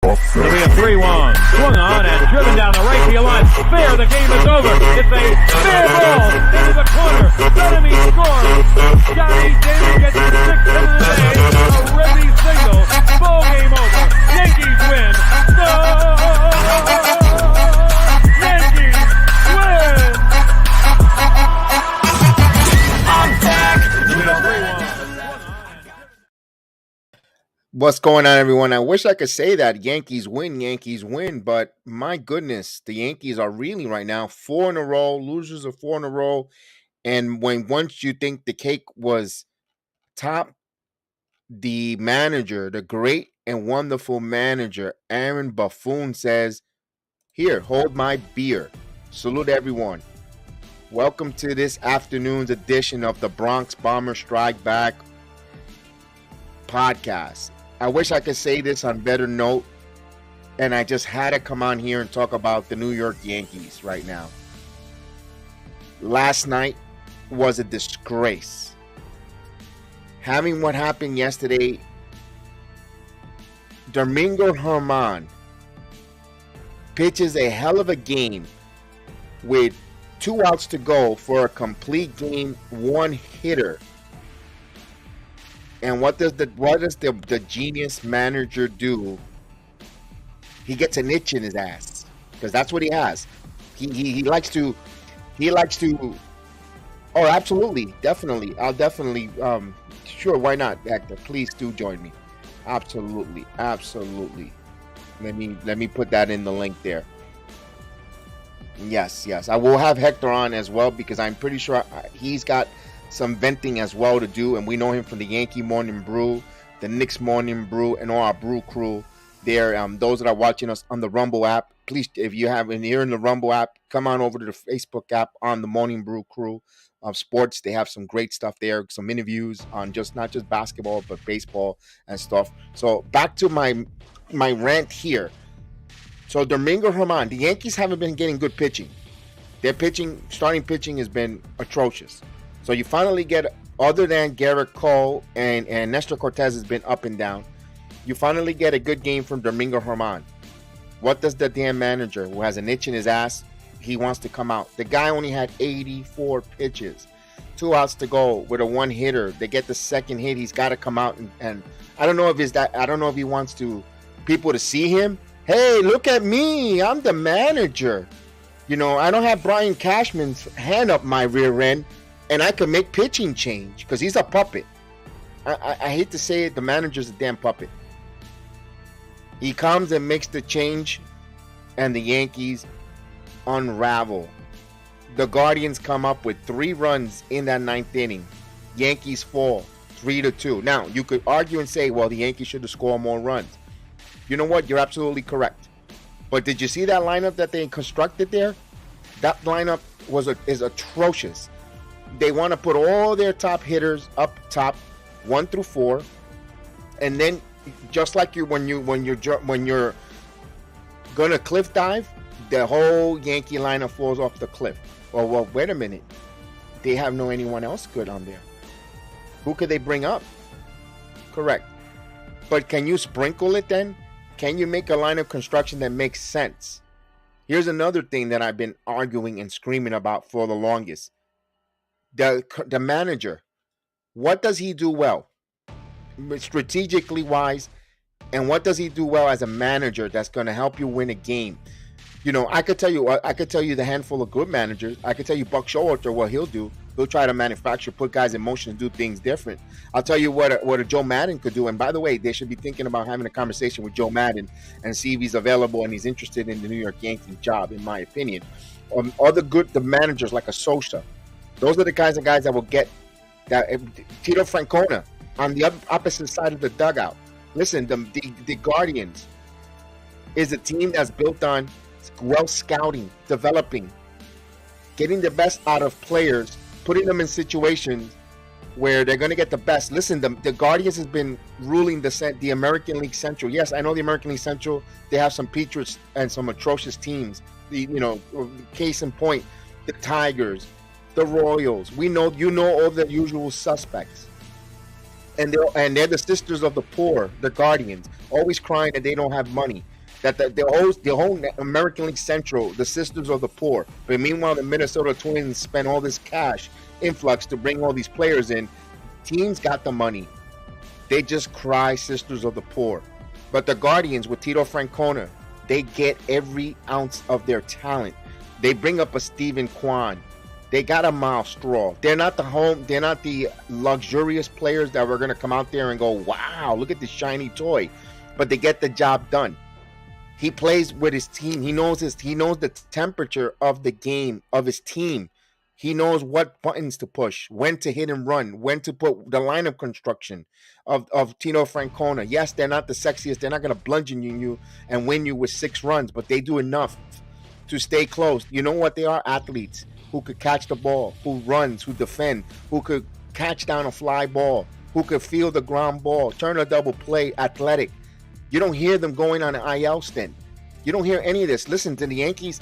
It'll be a 3-1. Swung on and driven down the right field line. Fair, the game is over. It's a fair ball into the corner. Bellamy scores. Johnny Davis gets his 6th hit of the day. A ready signal. Ball game over. Yankees win. Yankees win. On deck. What's going on, everyone? I wish I could say that Yankees win, but my goodness, the Yankees are reeling right now. 4 in a row, losers of 4 in a row. And once you think the cake was top, the manager, the great and wonderful manager, Aaron Buffoon, says, "Here, hold my beer." Salute everyone. Welcome to this afternoon's edition of the Bronx Bomber Strike Back podcast. I wish I could say this on better note, and I just had to come on here and talk about the New York Yankees right now. Last night was a disgrace. Having what happened yesterday, Domingo Germán pitches a hell of a game with 2 outs to go for a complete game, 1 hitter. And what does the genius manager do? He gets an itch in his ass, because that's what he has. He likes to. Oh, absolutely, definitely. I'll definitely. Sure, why not, Hector? Please do join me. Absolutely. Let me put that in the link there. Yes. I will have Hector on as well, because I'm pretty sure he's got some venting as well to do, and we know him from the Yankee Morning Brew, the Knicks Morning Brew, and all our brew crew there. Those that are watching us on the Rumble app, please, if you're in the Rumble app, come on over to the Facebook app on the Morning Brew crew of sports. They have some great stuff there, some interviews on not just basketball, but baseball and stuff. So back to my rant here. So Domingo Germán, the Yankees haven't been getting good pitching. Their starting pitching has been atrocious. So you finally get, other than Garrett Cole and Nestor Cortez has been up and down, you finally get a good game from Domingo Germán. What does the damn manager, who has an itch in his ass, he wants to come out? The guy only had 84 pitches, 2 outs to go with a 1 hitter. They get the second hit. He's got to come out and I don't know if he wants people to see him. Hey, look at me. I'm the manager. I don't have Brian Cashman's hand up my rear end, and I can make pitching change, because he's a puppet. I hate to say it, the manager's a damn puppet. He comes and makes the change, and the Yankees unravel. The Guardians come up with 3 runs in that 9th inning. Yankees fall 3-2. Now, you could argue and say, well, the Yankees should have scored more runs. You know what? You're absolutely correct. But did you see that lineup that they constructed there? That lineup is atrocious. They want to put all their top hitters up top, 1 through 4, and then just like when you're gonna cliff dive, the whole Yankee lineup falls off the cliff. Well, wait a minute, they have anyone else good on there. Who could they bring up? Correct, but can you sprinkle it then? Can you make a line of construction that makes sense? Here's another thing that I've been arguing and screaming about for the longest. The manager, what does he do well strategically wise, and what does he do well as a manager that's going to help you win a game? I could tell you the handful of good managers. I could tell you Buck Showalter, what he'll do. He'll try to manufacture, put guys in motion, and do things different. I'll tell you what a Joe Madden could do. And by the way, they should be thinking about having a conversation with Joe Madden and see if he's available and he's interested in the New York Yankees job, in my opinion. The managers like a Sosa, those are the guys that will get that. Tito Francona on the opposite side of the dugout. Listen, the Guardians is a team that's built on well scouting, developing, getting the best out of players, putting them in situations where they're going to get the best. Listen, the Guardians has been ruling the American League Central. Yes, I know the American League Central, they have some Patriots and some atrocious teams. Case in point, the Tigers, the Royals. We know, all the usual suspects. And they're the sisters of the poor, the Guardians, always crying that they don't have money. that the whole American League Central, the sisters of the poor. But meanwhile, the Minnesota Twins spent all this cash influx to bring all these players in. Teams got the money. They just cry sisters of the poor. But the Guardians with Tito Francona, they get every ounce of their talent. They bring up a Stephen Kwan. They got a Miles Straw. They're not the luxurious players that were going to come out there and go, wow, look at this shiny toy. But they get the job done. He plays with his team. He knows the temperature of the game, of his team. He knows what buttons to push, when to hit and run, when to put the lineup construction of Tito Francona. Yes, they're not the sexiest. They're not going to bludgeon you and win you with 6 runs, but they do enough to stay close. You know what they are? Athletes who could catch the ball, who runs, who defend, who could catch down a fly ball, who could field the ground ball, turn a double play, athletic. You don't hear them going on an IL stint. You don't hear any of this. Listen to the Yankees.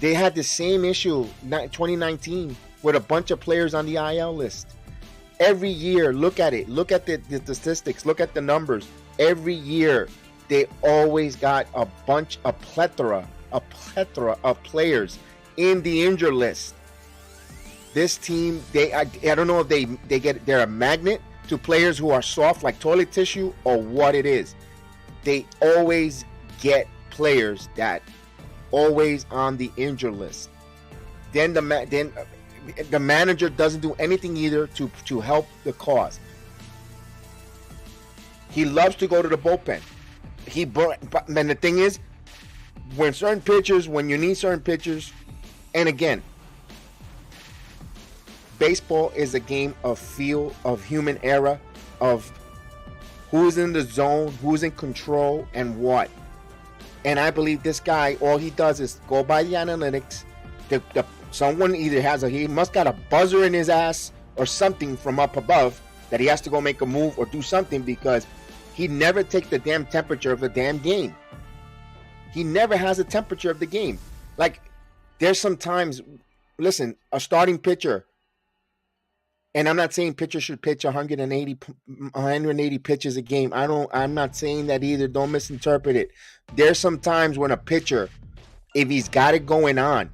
They had the same issue 2019 with a bunch of players on the IL list. Every year, look at it. Look at the statistics. Look at the numbers. Every year, they always got a plethora of players in the injured list. This team, I don't know if they're a magnet to players who are soft like toilet tissue or what it is. They always get players that always on the injured list. Then the manager doesn't do anything either to help the cause. He loves to go to the bullpen. And the thing is, when you need certain pitchers, and again, baseball is a game of feel, of human error, of who's in the zone, who's in control, and what. And I believe this guy, all he does is go by the analytics. Someone either he must got a buzzer in his ass or something from up above that he has to go make a move or do something, because he never takes the damn temperature of the damn game. He never has a temperature of the game. Like, there's sometimes, listen, a starting pitcher, and I'm not saying pitchers should pitch 180 pitches a game. I'm not saying that either. Don't misinterpret it. There's some times when a pitcher, if he's got it going on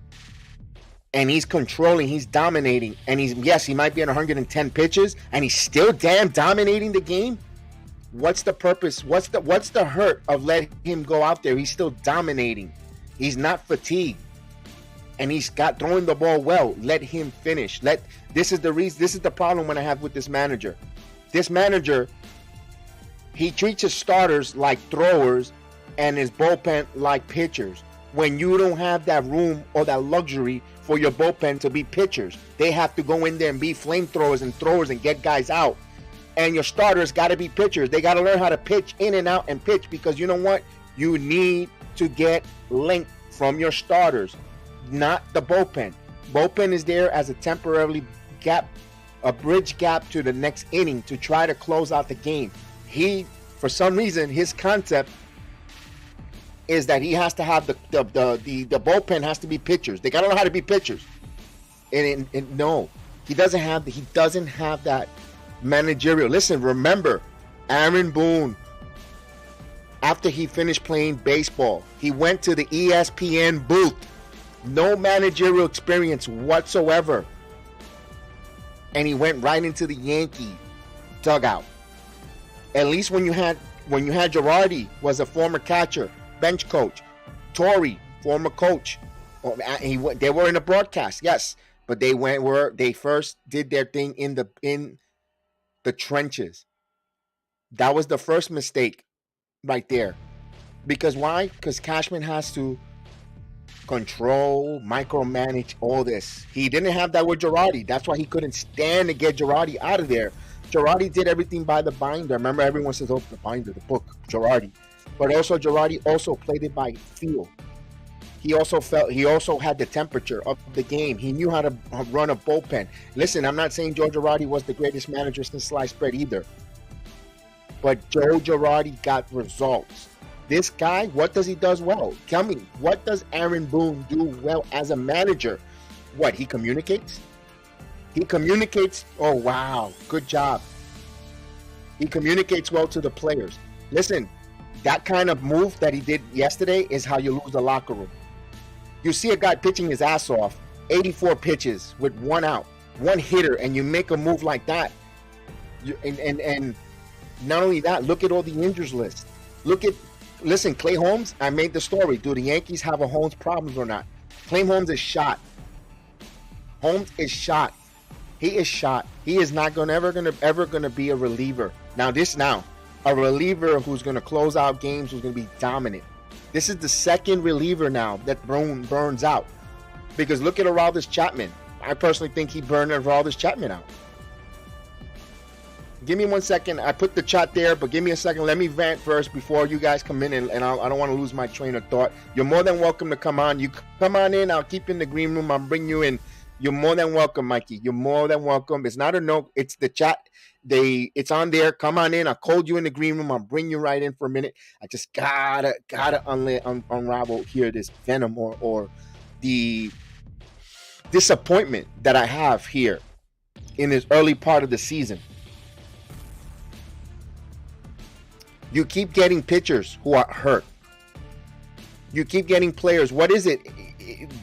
and he's controlling, he's dominating, and he might be at 110 pitches and he's still damn dominating the game. What's the purpose? What's the hurt of letting him go out there? He's still dominating. He's not fatigued. And he's got throwing the ball well. Let him finish. This is the reason. This is the problem when I have with this manager. This manager, he treats his starters like throwers and his bullpen like pitchers. When you don't have that room or that luxury for your bullpen to be pitchers, they have to go in there and be flamethrowers and throwers and get guys out. And your starters got to be pitchers. They got to learn how to pitch in and out and pitch, because you know what? You need to get length from your starters, not the bullpen. Bullpen is there as a temporary gap, a bridge gap to the next inning to try to close out the game. For some reason, his concept is that he has to have the bullpen has to be pitchers. They got to know how to be pitchers. And no, he doesn't have that managerial. Listen, remember, Aaron Boone, after he finished playing baseball, he went to the ESPN booth. No managerial experience whatsoever. And he went right into the Yankee dugout. At least when you had Girardi, was a former catcher, bench coach. Torrey, former coach. They were in the broadcast, yes, but they first did their thing in the trenches. That was the first mistake right there. Because why? Because Cashman has to control, micromanage all this. He didn't have that with Girardi. That's why he couldn't stand to get Girardi out of there. Girardi did everything by the binder. Remember, everyone says, oh, the binder, the book, Girardi. But also, Girardi also played it by feel. He also had the temperature of the game. He knew how to run a bullpen. Listen, I'm not saying Joe Girardi was the greatest manager since sliced bread either. But Joe Girardi got results. This guy, what does he do well? Tell me, what does Aaron Boone do well as a manager? What, he communicates? He communicates. Oh, wow. Good job. He communicates well to the players. Listen, that kind of move that he did yesterday is how you lose the locker room. You see a guy pitching his ass off, 84 pitches with 1 out, 1 hitter, and you make a move like that. And not only that, look at all the injuries list. Listen, Clay Holmes, I made the story. Do the Yankees have a Holmes problem or not? Clay Holmes is shot. Holmes is shot. He is shot. He is not ever gonna be a reliever. Now, a reliever who's gonna close out games, who's gonna be dominant. This is the second reliever now that burns out. Because look at Aroldis Chapman. I personally think he burned Aroldis Chapman out. Give me 1 second. I put the chat there, but give me a second. Let me vent first before you guys come in, and I don't want to lose my train of thought. You're more than welcome to come on. You come on in. I'll keep you in the green room. I'll bring you in. You're more than welcome, Mikey. You're more than welcome. It's not a no. It's the chat. It's on there. Come on in. I'll code you in the green room. I'll bring you right in for a minute. I just gotta unravel here this venom or the disappointment that I have here in this early part of the season. You keep getting pitchers who are hurt. You keep getting players. What is it?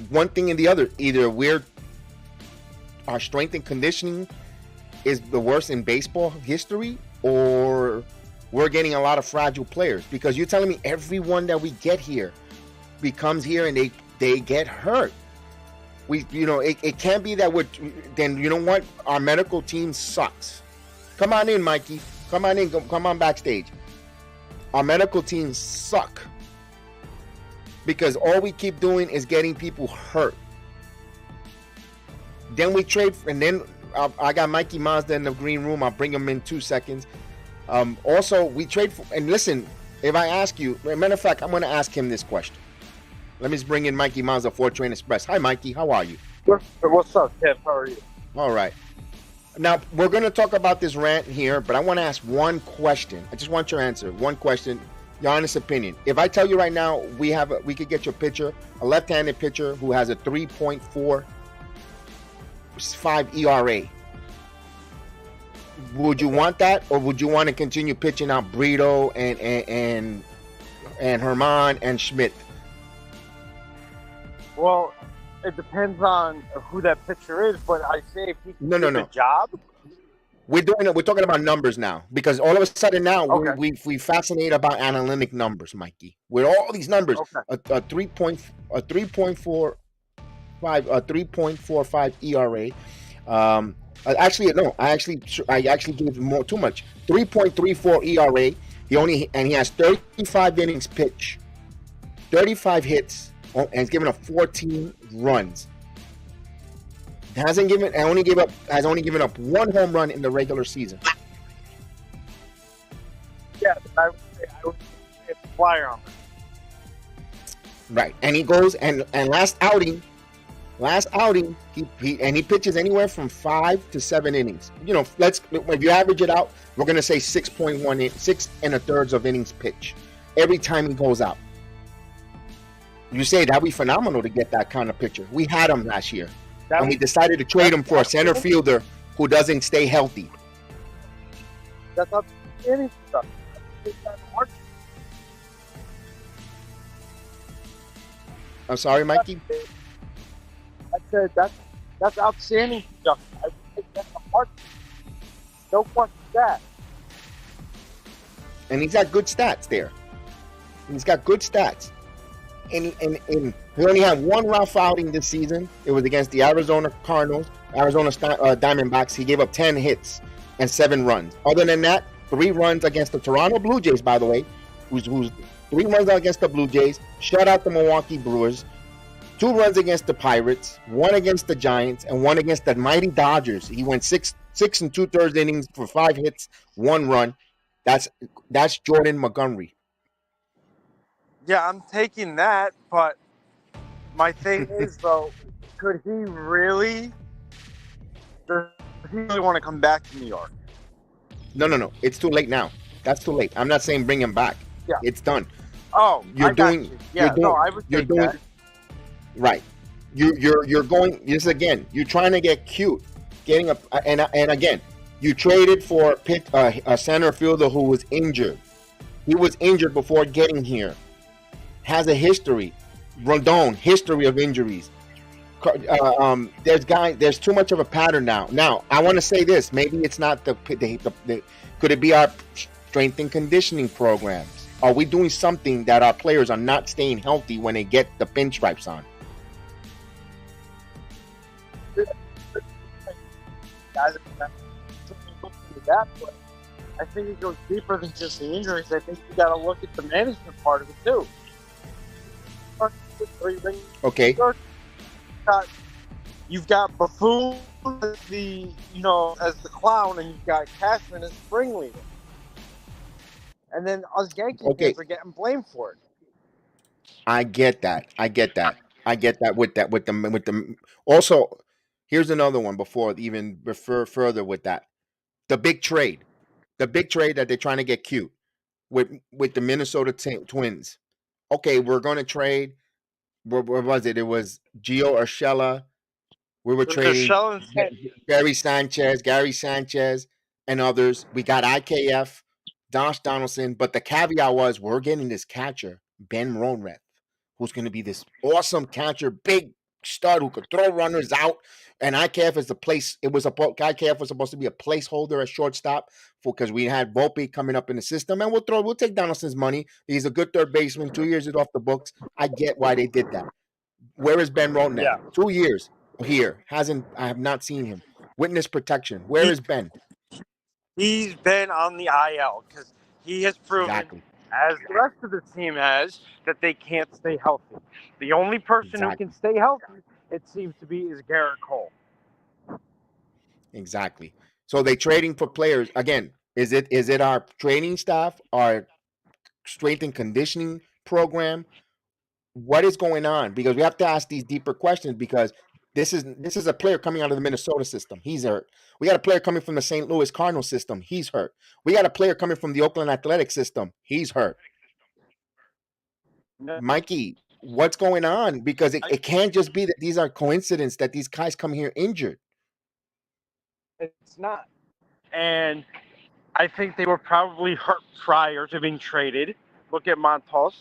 One thing and the other. Either our strength and conditioning is the worst in baseball history, or we're getting a lot of fragile players. Because you're telling me everyone that we get here becomes here and they get hurt. It can't be that then you know what? Our medical team sucks. Come on in, Mikey. Come on in. Come on backstage. Our medical teams suck because all we keep doing is getting people hurt. Then we trade, and then I got Mikey Mazda in the green room. I'll bring him in 2 seconds. Also, we trade for, and listen, if I ask you, matter of fact, I'm going to ask him this question. Let me just bring in Mikey Mazda, 4 Train Express. Hi, Mikey. How are you? What's up, Kev? How are you? All right. Now, we're going to talk about this rant here, but I want to ask one question. I just want your answer. One question, your honest opinion. If I tell you right now, we could get your pitcher, a left-handed pitcher who has a 3.45 ERA. Would you want that, or would you want to continue pitching out Brito and Herman and Schmidt? Well, it depends on who that pitcher is, but I say if he can do the job. We're talking about numbers now, because all of a sudden now we fascinate about analytic numbers, Mikey. With all these numbers, a 3.45 ERA. I actually gave him too much. 3.34 ERA. He has 35 innings pitched, 35 hits. And he's given up 14 runs. Has only given up 1 home run in the regular season. Yeah, I would say a flyer on that. Right, and he goes and last outing, he pitches anywhere from 5 to 7 innings. If you average it out, we're gonna say 6 1/3 of innings pitch every time he goes out. You say that'd be phenomenal to get that kind of pitcher. We had him last year, and we decided to trade him for a center fielder who doesn't stay healthy. That's not any stuff. I'm sorry, Mikey. I said that's outstanding stuff. I would take that to heart. No question that. And he's got good stats there. He's got good stats. And he only had 1 rough outing this season. It was against the Arizona Cardinals, Diamondbacks. He gave up 10 hits and 7 runs. Other than that, 3 runs against the Toronto Blue Jays, by the way, who's 3 runs against the Blue Jays, shut out the Milwaukee Brewers, 2 runs against the Pirates, 1 against the Giants, and 1 against the mighty Dodgers. He went 6 2/3 innings for 5 hits, 1 run. That's Jordan Montgomery. Yeah, I'm taking that, but my thing is, though, does he really want to come back to New York? No. It's too late now. That's too late. I'm not saying bring him back. Yeah. It's done. Oh, I got you. Yeah, I would take that. Right. You're going, this again, you're trying to get cute. And again, you traded for a center fielder who was injured. He was injured before getting here. Has a history. Rondon, history of injuries. There's too much of a pattern now. Now, I want to say this. Maybe it's not could it be our strength and conditioning programs? Are we doing something that our players are not staying healthy when they get the pinstripes on? Guys, that, but I think it goes deeper than just the injuries. I think you got to look at the management part of it too. Okay. You've got Buffoon as as the clown, and you've got Cashman as spring leader, and then us Yankee fans are getting blamed for it. I get that. With the. Also, here's another one before even refer further with that. The big trade that they're trying to get cute with the Minnesota Twins. Okay, we're going to trade. Where was it? It was Gio Urshela. We were trading Gary Sanchez, and others. We got IKF, Josh Donaldson, but the caveat was we're getting this catcher, Ben Ronreth, who's going to be this awesome catcher, big stud who could throw runners out. And IKF is the place. IKF was supposed to be a placeholder at shortstop because we had Volpe coming up in the system, and we'll take Donaldson's money. He's a good third baseman. 2 years is off the books. I get why they did that. Where is Ben Ronreth? Yeah. 2 years here. I have not seen him. Witness protection. Where is Ben? He's been on the IL because he has proven, as the rest of the team has, that they can't stay healthy. The only person who can stay healthy, it seems to be, is Garrett Cole. Exactly. So they trading for players again. Is it our training staff, our strength and conditioning program? What is going on? Because we have to ask these deeper questions because this is a player coming out of the Minnesota system. He's hurt. We got a player coming from the St. Louis Cardinals system. He's hurt. We got a player coming from the Oakland Athletic system. He's hurt. Mikey, what's going on? Because it can't just be that these are coincidences that these guys come here injured. It's not. And I think they were probably hurt prior to being traded. Look at Montas.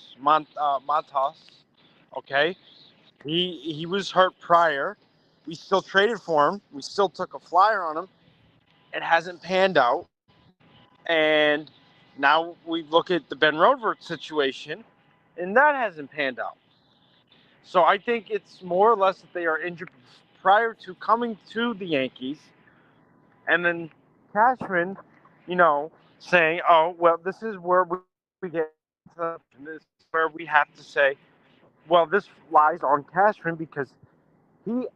Okay, he was hurt prior. We still traded for him. We still took a flyer on him. It hasn't panned out. And now we look at the Ben Rodvert situation, and that hasn't panned out. So I think it's more or less that they are injured prior to coming to the Yankees. And then Cashman, saying, oh, well, this is where we get to, this is where we have to say, well, this lies on Cashman because he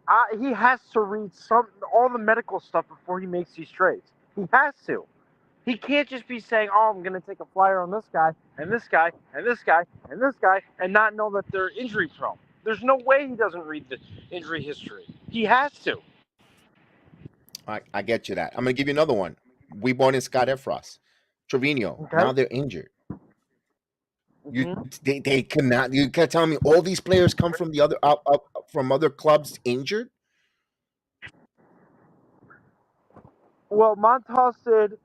has to read all the medical stuff before he makes these trades. He has to. He can't just be saying, oh, I'm going to take a flyer on this guy and this guy and this guy and this guy and not know that they're injury prone. There's no way he doesn't read the injury history. He has to. I get you that. I'm going to give you another one. We bought in Scott Efros, Trevino. Okay. Now they're injured. They cannot. You can't tell me all these players come from the other from other clubs injured. Well, Montas did.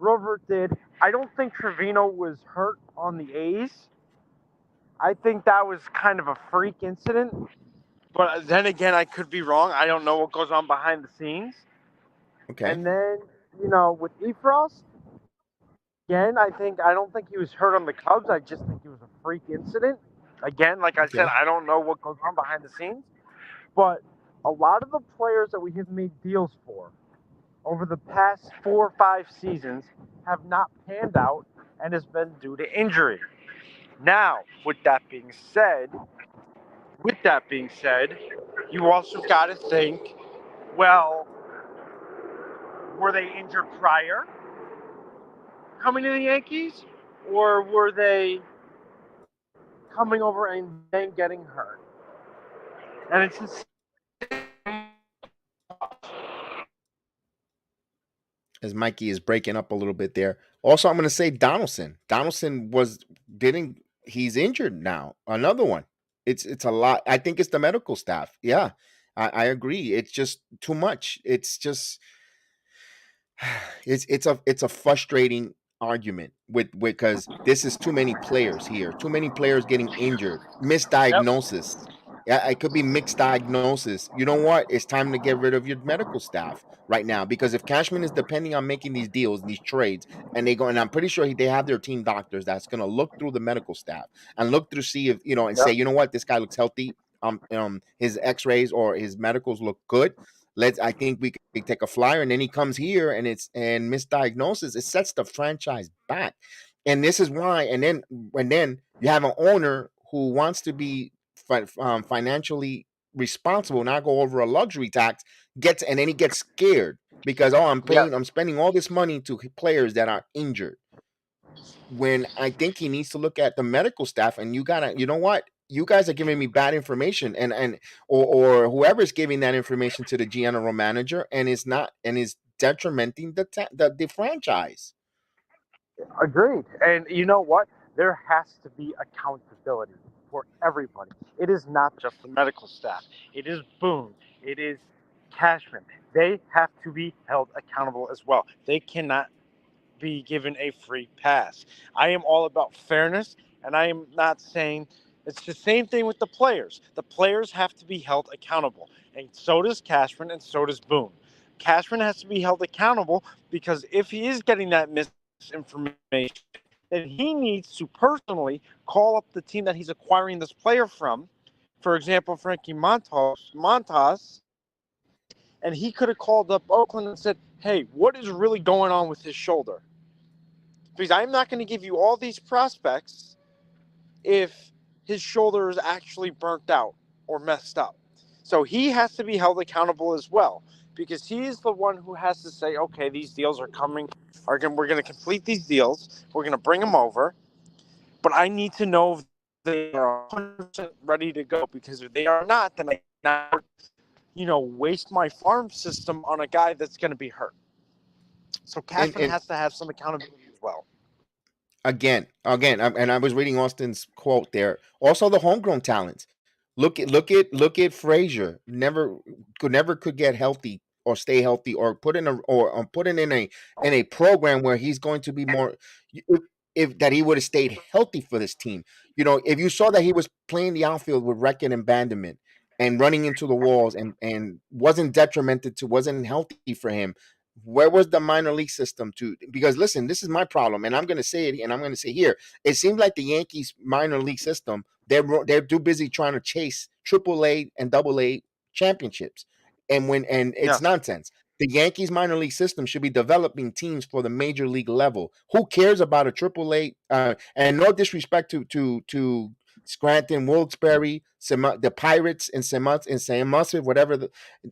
Rovert did. I don't think Trevino was hurt on the A's. I think that was kind of a freak incident. But then again, I could be wrong. I don't know what goes on behind the scenes. Okay. And then, with Efros, again, I don't think he was hurt on the Cubs. I just think it was a freak incident. Again, like I said, I don't know what goes on behind the scenes. But a lot of the players that we have made deals for over the past 4 or 5 seasons have not panned out and has been due to injury. Now, with that being said, you also got to think, well, were they injured prior coming to the Yankees, or were they coming over and then getting hurt? And it's just as Mikey is breaking up a little bit there. Also, I'm going to say Donaldson. He's injured now. Another one. It's a lot. I think it's the medical staff. Yeah, I agree. It's just too much. It's just it's a frustrating argument with because this is too many players here, too many players getting injured, Yep. misdiagnosis. Yeah, it could be mixed diagnosis. You know what? It's time to get rid of your medical staff right now because if Cashman is depending on making these deals, these trades, and they go, and I'm pretty sure they have their team doctors that's going to look through the medical staff and look through see if and say, Yep. you know what, this guy looks healthy. His X-rays or his medicals look good. I think we could take a flyer, and then he comes here and misdiagnoses. It sets the franchise back, and this is why. And then you have an owner who wants to be financially responsible, not go over a luxury tax. And then he gets scared because Yes. I'm spending all this money to players that are injured. When I think he needs to look at the medical staff, and you know what, you guys are giving me bad information, or whoever's giving that information to the general manager, and is detrimenting the franchise. Agreed. And you know what? There has to be accountability for everybody. It is not just the medical staff. It is Boone. It is Cashman. They have to be held accountable as well. They cannot be given a free pass. I am all about fairness, and I am not saying it's the same thing with the players. The players have to be held accountable, and so does Cashman, and so does Boone. Cashman has to be held accountable because if he is getting that misinformation, then he needs to personally call up the team that he's acquiring this player from. For example, Frankie Montas, and he could have called up Oakland and said, "Hey, what is really going on with his shoulder?" Because I'm not going to give you all these prospects if his shoulder is actually burnt out or messed up. So he has to be held accountable as well because he's the one who has to say, okay, these deals are coming. We're going to complete these deals. We're going to bring them over. But I need to know if they are 100% ready to go because if they are not, then I cannot, waste my farm system on a guy that's going to be hurt. So Cashman And has to have some accountability as well. and I was reading Austin's quote there. Also, the homegrown talents. Look at Frazier. Never could get healthy or stay healthy or put in a program where he's going to be more. If that he would have stayed healthy for this team. If you saw that he was playing the outfield with Reckon and Banderman and running into the walls and wasn't healthy for him. Where was the minor league system to? Because listen, this is my problem, and I'm going to say it, and I'm going to say here. It seems like the Yankees minor league system they're too busy trying to chase AAA and AA championships, and it's Yes. nonsense. The Yankees minor league system should be developing teams for the major league level. Who cares about a AAA? And no disrespect to Scranton, Wilkes-Barre, the Pirates, and San Jose, whatever.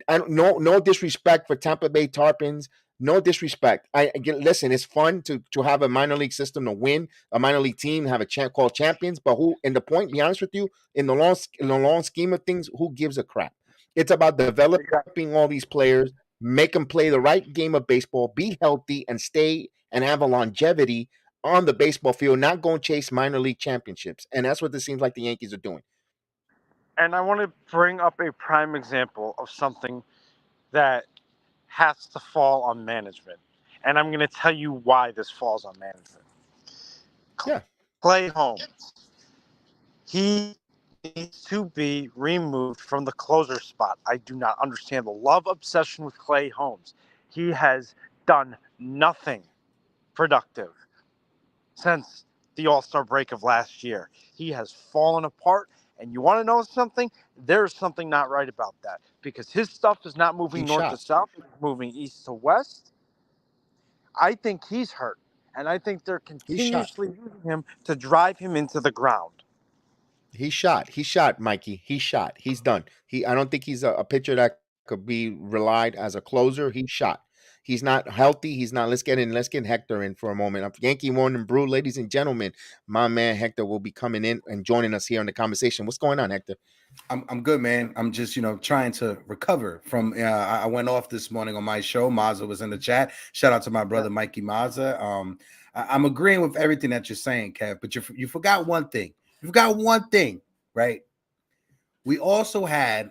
No disrespect for Tampa Bay Tarpons. No disrespect. Listen. It's fun to have a minor league system to win a minor league team, have a champ called champions. But who? In the point, be honest with you, in the long scheme of things, who gives a crap? It's about developing all these players, make them play the right game of baseball, be healthy, and stay and have a longevity on the baseball field, not go and chase minor league championships. And that's what it seems like the Yankees are doing. And I want to bring up a prime example of something that has to fall on management. And I'm going to tell you why this falls on management. Yeah. Clay Holmes. He needs to be removed from the closer spot. I do not understand the love obsession with Clay Holmes. He has done nothing productive since the All-Star break of last year. He has fallen apart. And you want to know something? There's something not right about that because his stuff is not moving He's north to shot. south, it's moving east to west. I think he's hurt. And I think they're He's shot. continuously using him to drive him into the ground. He's shot. He's shot, Mikey. He's shot. He's done. I don't think he's a pitcher that could be relied as a closer. He's shot. He's not healthy. He's not. Let's get Hector in for a moment. Yankee Morning Brew, ladies and gentlemen. My man Hector will be coming in and joining us here in the conversation. What's going on, Hector? I'm good, man. I'm just, trying to recover from. I went off this morning on my show. Mazza was in the chat. Shout out to my brother Mikey Mazza. I'm agreeing with everything that you're saying, Kev. But you forgot one thing. You forgot one thing, right? We also had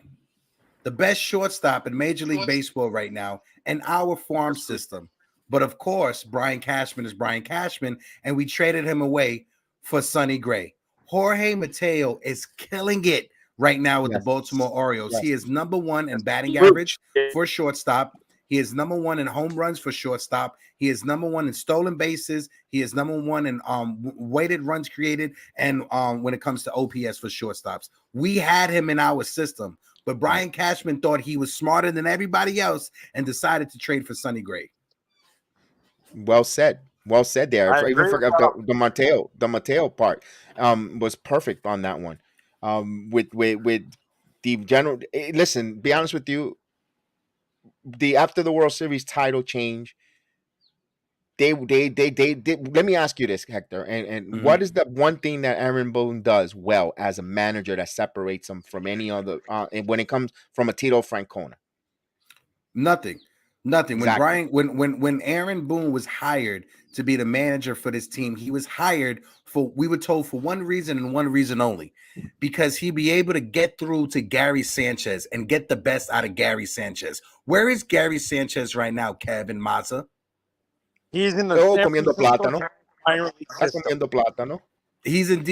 the best shortstop in Major League Baseball right now in our farm system But of course, Brian Cashman is Brian Cashman, and we traded him away for Sonny Gray. Jorge Mateo is killing it right now with the Baltimore Orioles. He is number one in batting average for shortstop. He is number one in home runs for shortstop. He is number one in stolen bases. He is number one in weighted runs created, and when it comes to OPS for shortstops. We had him in our system, but Brian Cashman thought he was smarter than everybody else and decided to trade for Sonny Gray. Well said. Well said there. I even forgot the Mateo part was perfect on that one. With the general, listen, be honest with you, after the World Series title change, they let me ask you this, Hector, and what is the one thing that Aaron Boone does well as a manager that separates him from any other when it comes from a Tito Francona? Nothing. Exactly. When Aaron Boone was hired to be the manager for this team, he was hired for, we were told, for one reason and one reason only, because he'd be able to get through to Gary Sanchez and get the best out of Gary Sanchez. Where is Gary Sanchez right now, Kevin Mazza? He's in the comiendo plátano. Comiendo plátano. He's in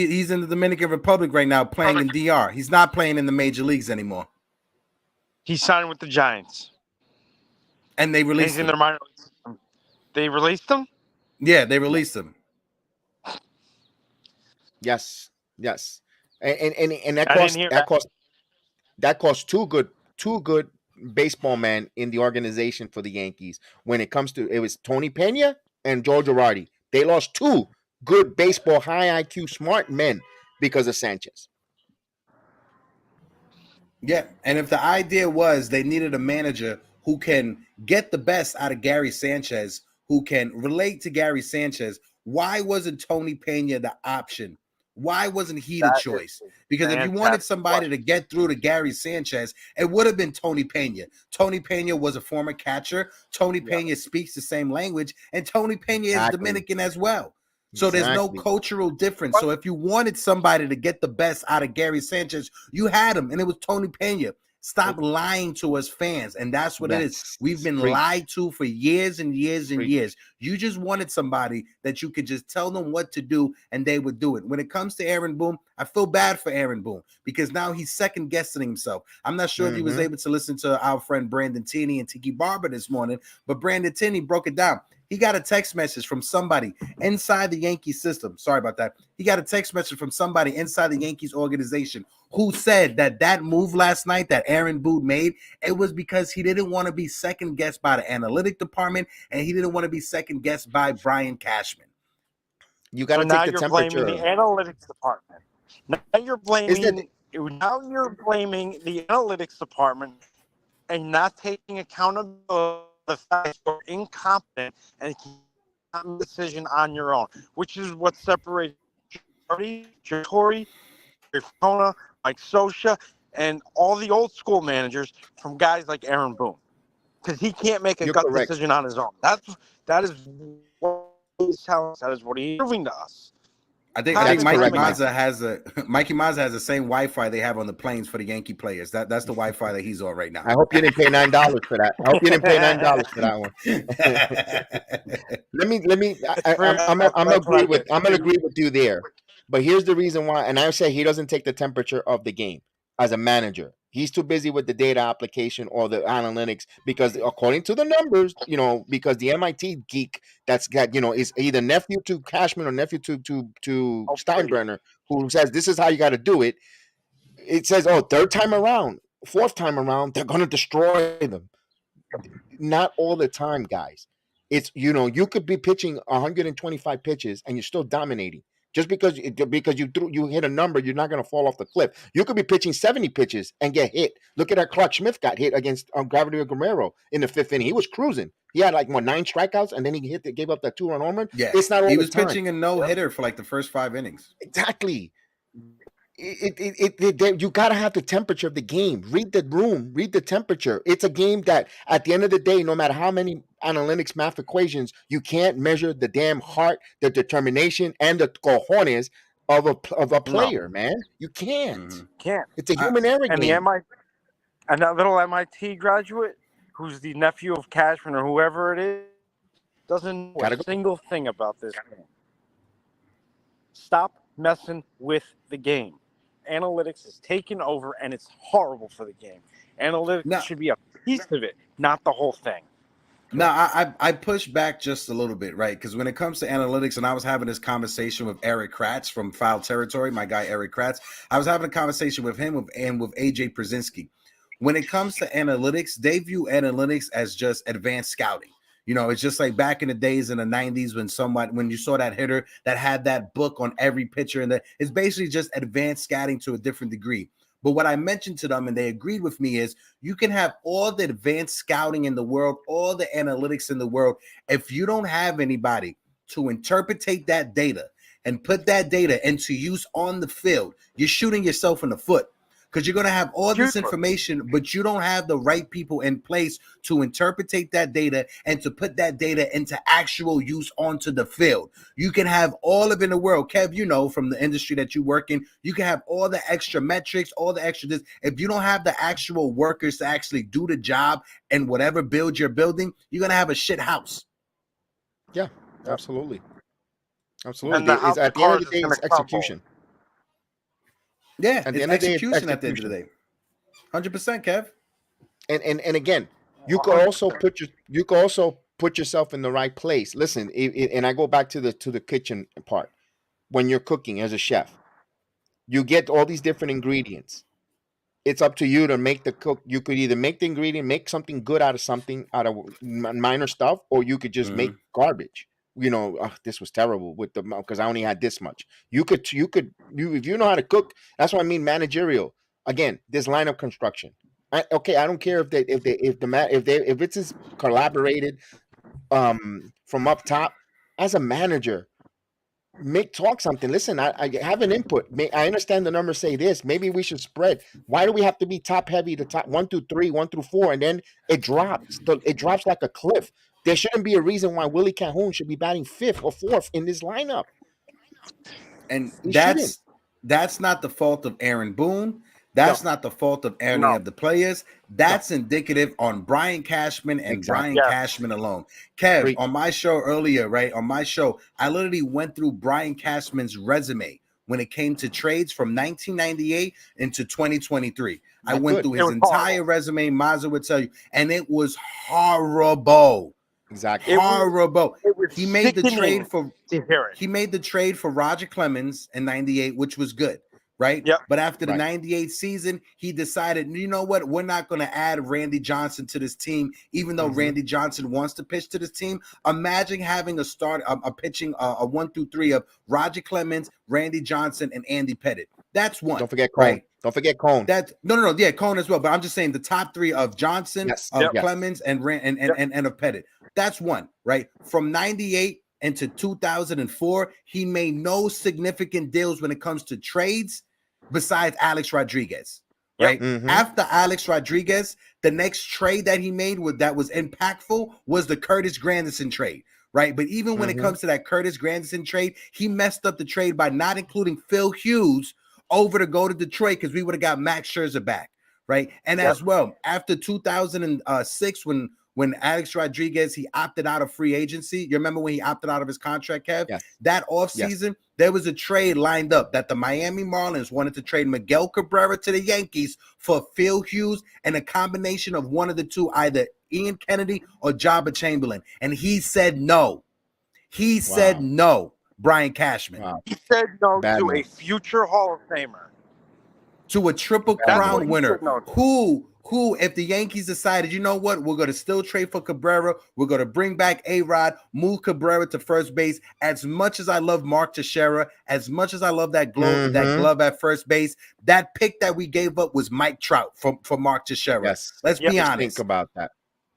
the Dominican Republic right now playing in DR. He's not playing in the major leagues anymore. He signed with the Giants. And they released him. In their minor league system. They released him? Yeah, they released him. Yes. And that cost two good baseball men in the organization for the Yankees. When it comes to, it was Tony Pena and Joe Girardi. They lost two good baseball, high IQ, smart men because of Sanchez. Yeah, and if the idea was they needed a manager who can get the best out of Gary Sanchez, who can relate to Gary Sanchez, why wasn't Tony Pena the option? Why wasn't he the choice? Because if you wanted somebody to get through to Gary Sanchez, it would have been Tony Pena. Tony Pena was a former catcher. Tony Pena speaks the same language, and Tony Pena is Dominican as well. So there's no cultural difference. So if you wanted somebody to get the best out of Gary Sanchez, you had him, and it was Tony Pena. Stop lying to us fans, and that's what it is. We've been lied to for years and years and years. You just wanted somebody that you could just tell them what to do, and they would do it. When it comes to Aaron Boone, I feel bad for Aaron Boone because now he's second-guessing himself. I'm not sure if he was able to listen to our friend Brandon Tinney and Tiki Barber this morning, but Brandon Tinney broke it down. He got a text message from somebody inside the Yankee system. Sorry about that. He got a text message from somebody inside the Yankees organization who said that move last night that Aaron Boone made, it was because he didn't want to be second guessed by the analytic department and he didn't want to be second guessed by Brian Cashman. You got to take the temperature. Blaming the analytics department. Now you're blaming the analytics department and not taking accountability. The fact you're incompetent and can't make a decision on your own, which is what separates Torrey, Francona, Mike Scioscia, and all the old school managers from guys like Aaron Boone, because he can't make a gut decision on his own. That is what he's telling us. That is what he's proving to us. I think Mikey Mazza has the same Wi-Fi they have on the planes for the Yankee players. That's the Wi-Fi that he's on right now. I hope you didn't pay $9 for that. I hope you didn't pay $9 for that one. I'm gonna agree with you there. But here's the reason why, and I say he doesn't take the temperature of the game as a manager. He's too busy with the data application or the analytics because according to the numbers, because the MIT geek that's got, is either nephew to Cashman or nephew to Steinbrenner, who says this is how you got to do it. It says, third time around, fourth time around, they're going to destroy them. Not all the time, guys. It's, you could be pitching 125 pitches and you're still dominating. Just because you hit a number, you're not going to fall off the cliff. You could be pitching 70 pitches and get hit. Look at how Clark Schmidt got hit against Gravity Guerrero in the fifth inning. He was cruising. He had 9 strikeouts, and then he gave up that 2-run home run. Yeah, it's not all he the was time. Pitching a no-hitter for the first 5 innings. Exactly. You got to have the temperature of the game. Read the room. Read the temperature. It's a game that, at the end of the day, no matter how many analytics math equations, you can't measure the damn heart, the determination, and the cojones of a player, man. You can't. Can't. It's a human error game. And that little MIT graduate who's the nephew of Cashman or whoever it is, doesn't know Gotta a go. single thing about this game. Stop messing with the game. Analytics is taking over, and it's horrible for the game. Analytics Now, should be a piece of it, not the whole thing. I push back just a little bit, right? Because when it comes to analytics, and I was having this conversation with Eric Kratz from Foul Territory, my guy Eric Kratz. I was having a conversation with him and with AJ Brzezinski. When it comes to analytics, they view analytics as just advanced scouting. You know, it's just like back in the days in the 90s when you saw that hitter that had that book on every pitcher, and it's basically just advanced scouting to a different degree. But what I mentioned to them, and they agreed with me, is you can have all the advanced scouting in the world, all the analytics in the world. If you don't have anybody to interpretate that data and put that data into use on the field, you're shooting yourself in the foot. Because you're going to have all this information, but you don't have the right people in place to interpretate that data and to put that data into actual use onto the field. You can have all of it in the world. Kev, you know, from the industry that you work in, you can have all the extra metrics, all the extra this. If you don't have the actual workers to actually do the job and whatever build you're building, you're going to have a shit house. Yeah, absolutely. Absolutely. And the house At of the end of cards the day, is it's gonna crumble. execution. Yeah, At the it's end of the day, it's execution at the end of the day. 100%, Kev. And again, you could also put yourself in the right place. Listen, and I go back to the kitchen part. When you're cooking as a chef, you get all these different ingredients. It's up to you to make the cook. You could either make the ingredient, make something good out of minor stuff, or you could just make garbage. You know, this was terrible with the because I only had this much. You if you know how to cook. That's what I mean. Managerial. Again, this lineup construction. I don't care if it's is collaborated from up top. As a manager, talk something. Listen, I have an input. I understand the numbers say this. Maybe we should spread. Why do we have to be top heavy? The top 1 through 3, 1 through 4, and then it drops. It drops like a cliff. There shouldn't be a reason why Willie Calhoun should be batting 5th or 4th in this lineup. And that's not the fault of Aaron Boone. That's not the fault of any of the players. That's indicative on Brian Cashman and Brian Cashman alone. Kev, on my show earlier, right? On my show, I literally went through Brian Cashman's resume when it came to trades from 1998 into 2023. I went through his entire resume. Mazza would tell you, and it was horrible. Exactly. Horrible. He made the trade for Roger Clemens in 98, which was good. Right. Yep. But after the 98 season, he decided, you know what? We're not going to add Randy Johnson to this team, even though Randy Johnson wants to pitch to this team. Imagine having a pitching 1 through 3 of Roger Clemens, Randy Johnson, and Andy Pettit. That's one. Don't forget Cone. Right? Don't forget Cone. That's no. Yeah, Cone as well. But I'm just saying the top 3 of Johnson, Clemens, and of Pettit. That's one. Right. From 98 into 2004, he made no significant deals when it comes to trades besides Alex Rodriguez, right? After Alex Rodriguez, the next trade that he made that was impactful was the Curtis Granderson trade, right? But even when it comes to that Curtis Granderson trade, he messed up the trade by not including Phil Hughes over to go to Detroit because we would have got Max Scherzer back, right? And as well, after 2006, when Alex Rodriguez, he opted out of free agency. You remember when he opted out of his contract, Kev? Yes. That offseason, there was a trade lined up that the Miami Marlins wanted to trade Miguel Cabrera to the Yankees for Phil Hughes and a combination of one of the two, either Ian Kennedy or Jabba Chamberlain. And he said no. He said no, Brian Cashman. Wow. He said no to a future Hall of Famer. To a Triple Crown winner who, if the Yankees decided, you know what, we're going to still trade for Cabrera, we're going to bring back A-Rod, move Cabrera to first base. As much as I love Mark Teixeira, as much as I love that glove at first base, that pick that we gave up was Mike Trout for Mark Teixeira. Yes. Let's be honest. Think about that.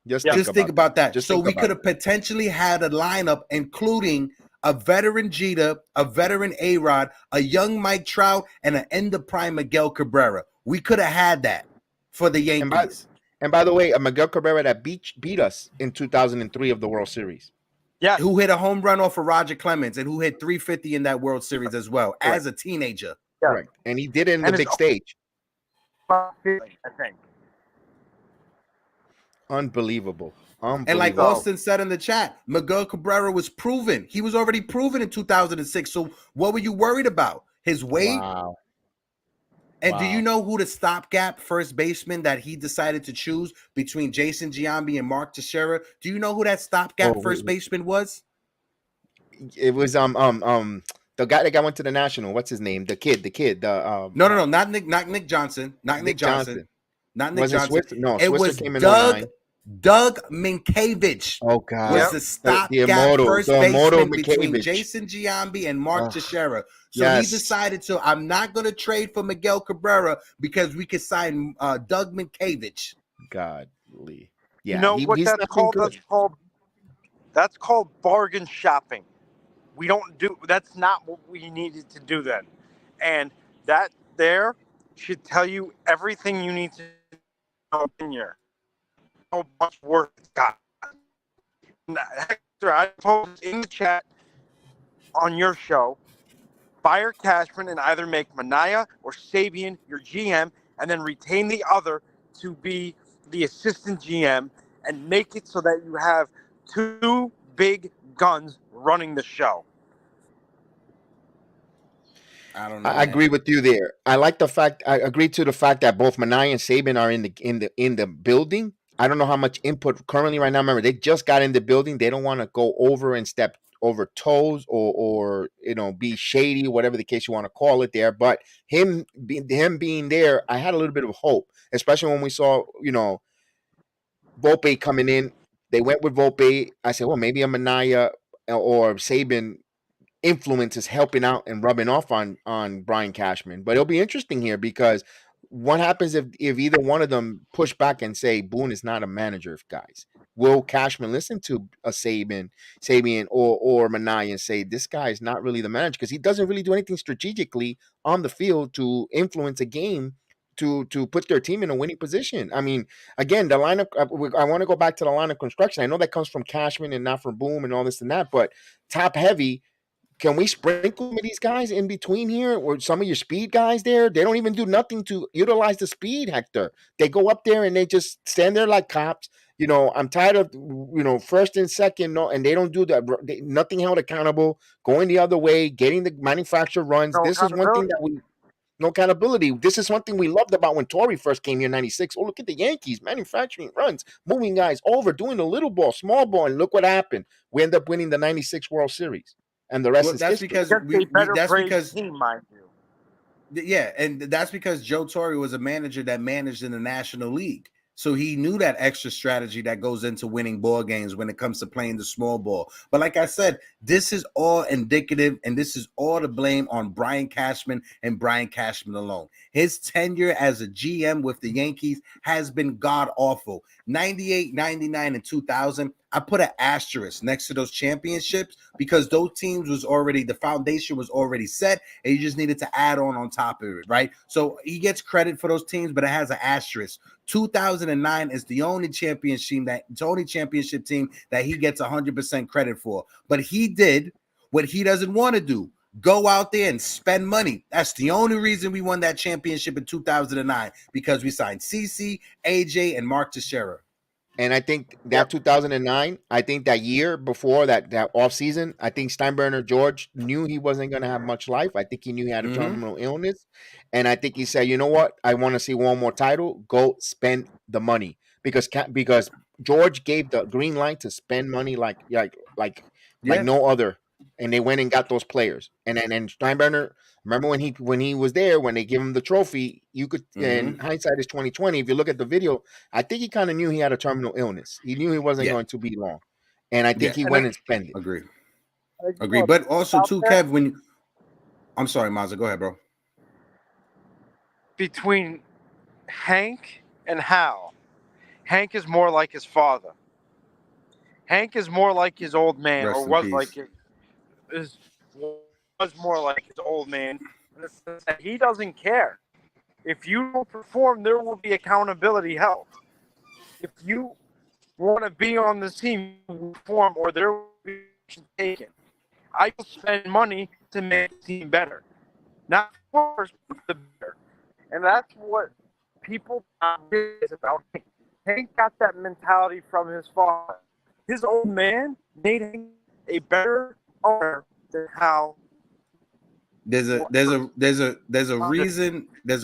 Just think about that. So we could have potentially had a lineup including a veteran Jeter, a veteran A-Rod, a young Mike Trout, and an end of prime Miguel Cabrera. We could have had that for the Yankees. And by the way, Miguel Cabrera that beat us in 2003 of the World Series. Yeah. Who hit a home run off of Roger Clemens and who hit 350 in that World Series as well as a teenager. Correct. And he did it in the big stage. I think. Unbelievable. And like Unbelievable. Austin said in the chat, Miguel Cabrera was proven. He was already proven in 2006. So what were you worried about? His weight? Wow. And do you Wow. know who the stopgap first baseman that he decided to choose between Jason Giambi and Mark Teixeira? Do you know who that stopgap Oh, first baseman was? it was the guy that went to the National. What's his name? The kid. No, not Nick Johnson. Not Nick Nick Johnson. Johnson. Not Nick Wasn't Johnson. Switzer? No, It Switzer was came in Doug 09. Minkiewicz Oh God. was Yep. the The stopgap immortal, first the immortal baseman between McCavic. Jason Giambi and Mark Ugh, Teixeira. So he yes. decided to, I'm not going to trade for Miguel Cabrera because we could sign Doug Minkiewicz. Godly. You Yeah, know what he's that's not been called? good. That's called bargain shopping. We don't do. That's not what we needed to do then, and that there should tell you everything you need to know in here. How much work it's got. Hector, I posed in the chat on your show, fire Cashman and either make Manaea or Sabian your GM, and then retain the other to be the assistant GM, and make it so that you have two big guns running the show. I don't know. I agree with you there. I like the fact. I agree to the fact that both Manaea and Saban are in the building. I don't know how much input currently right now. Remember, they just got in the building. They don't want to go over and step over toes or be shady, whatever the case you want to call it there. But him being there, I had a little bit of hope, especially when we saw Volpe coming in. They went with Volpe. I said, well, maybe a Manaea or Saban influence is helping out and rubbing off on Brian Cashman. But it'll be interesting here because what happens if either one of them push back and say Boone is not a manager, guys? Will Cashman listen to a Sabian or Manaea and say this guy is not really the manager because he doesn't really do anything strategically on the field to influence a game to put their team in a winning position? I mean, again, the lineup. I want to go back to the line of construction. I know that comes from Cashman and not from Boone and all this and that, but top heavy. Can we sprinkle some of these guys in between here or some of your speed guys there? They don't even do nothing to utilize the speed, Hector. They go up there and they just stand there like cops. I'm tired of, first and second, no, and they don't do that. Nothing held accountable, going the other way, getting the manufacturer runs. No This is one thing accountability. no accountability. This is one thing we loved about when Torrey first came here in 96. Oh, look at the Yankees, manufacturing runs, moving guys over, doing the little ball, small ball, and look what happened. We end up winning the 96 World Series. And the rest Well, is that's history. because Against a better that's grade because team, mind you. yeah, and that's because Joe Torre was a manager that managed in the National League. So he knew that extra strategy that goes into winning ball games when it comes to playing the small ball. But like I said, this is all indicative and this is all to blame on Brian Cashman and Brian Cashman alone. His tenure as a GM with the Yankees has been god awful. 98, 99, and 2000. I put an asterisk next to those championships because those teams the foundation was already set and you just needed to add on top of it, right? So he gets credit for those teams, but it has an asterisk. 2009 is the only championship team that he gets 100% credit for. But he did what he doesn't want to do. Go out there and spend money. That's the only reason we won that championship in 2009 because we signed CC, AJ, and Mark Teixeira. And I think that 2009, I think that year before that off season, I think Steinbrenner George knew he wasn't going to have much life. I think he knew he had a terminal illness. And I think he said, you know what? I want to see one more title. Go spend the money because George gave the green light to spend money like no other. And they went and got those players. And Steinbrenner, remember when he was there, when they give him the trophy, you could, and hindsight is 2020. If you look at the video, I think he kind of knew he had a terminal illness. He knew he wasn't going to be long. And I think he went and spent it. Agree. But also too, Kev, I'm sorry, Mazza, go ahead, bro. Between Hank and Hal, Hank is more like his father. Hank is more like his old man, Rest or in was peace. like it. Was more like his old man. He doesn't care. If you don't perform, there will be accountability held. If you want to be on the team, perform, or there will be action taken. I will spend money to make the team better, not worse, but the better. And that's what people realize about Hank. Hank got that mentality from his father. His old man made Hank a better owner than how. There's a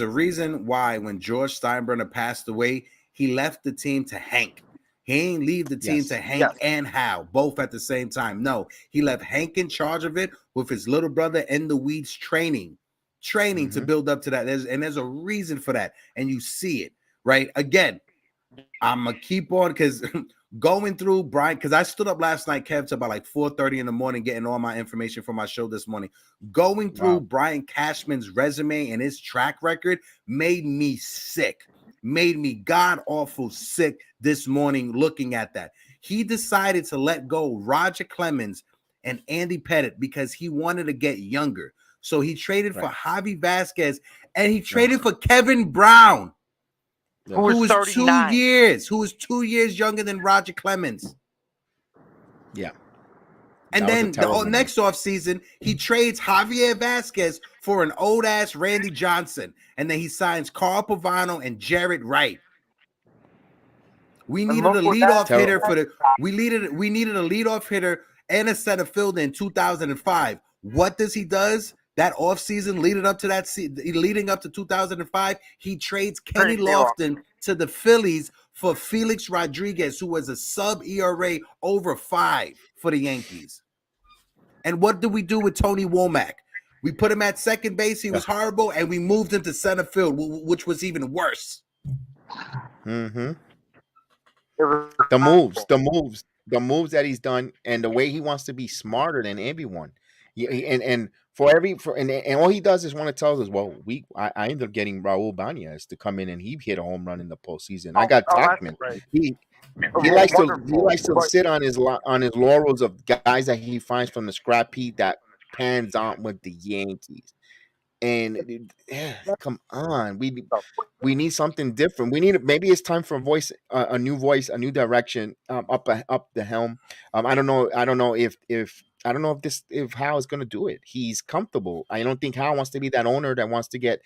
reason why when George Steinbrenner passed away, he left the team to Hank. He ain't leave the team to Hank and Hal both at the same time. No, he left Hank in charge of it with his little brother in the weeds training to build up to that. There's a reason for that, and you see it right again. I'm gonna keep on because going through Brian, because I stood up last night, Kev, to about like 4:30 in the morning, getting all my information for my show this morning. Going through Brian Cashman's resume and his track record made me sick, made me god awful sick this morning looking at that. He decided to let go Roger Clemens and Andy Pettitte because he wanted to get younger. So he traded for Javi Vasquez and he traded for Kevin Brown. Who was 2 years? Who was 2 years younger than Roger Clemens? Yeah. And then the next offseason, he trades Javier Vasquez for an old ass Randy Johnson, and then he signs Carl Pavano and Jarrett Wright. We needed a leadoff hitter for the. We needed a leadoff hitter and a center fielder in 2005. What does he does? That offseason leading up to 2005, he trades Kenny Lofton to the Phillies for Felix Rodriguez, who was a sub ERA over 5 for the Yankees. And what did we do with Tony Womack? We put him at second base. He was horrible, and we moved him to center field, which was even worse. The moves that he's done, and the way he wants to be smarter than everyone. And all he does is want to tell us, well, I ended up getting Raul Bañez to come in, and he hit a home run in the postseason. I got Tachman. He likes to sit on his laurels of guys that he finds from the scrap heap that pans out with the Yankees. And come on, we need something different. Maybe it's time for a new voice, a new direction up the helm. I don't know if Hal is going to do it. He's comfortable. I don't think Hal wants to be that owner that wants to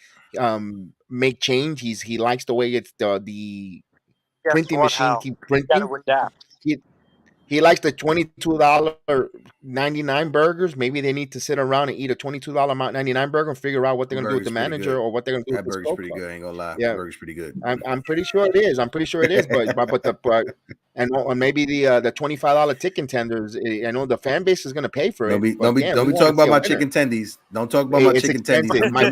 make change. He likes the way it's the printing machine keep printing. He likes the $22.99 burgers. Maybe they need to sit around and eat a $22.99 burger and figure out what they're going to do with the manager or what they're going to do. That burger's pretty good. I ain't gonna lie. Yeah, burger's pretty good. I'm pretty sure it is. But maybe the $25 chicken tenders. I know the fan base is going to pay for it. Don't be talking about my chicken tendies. Don't talk about my chicken tendies. My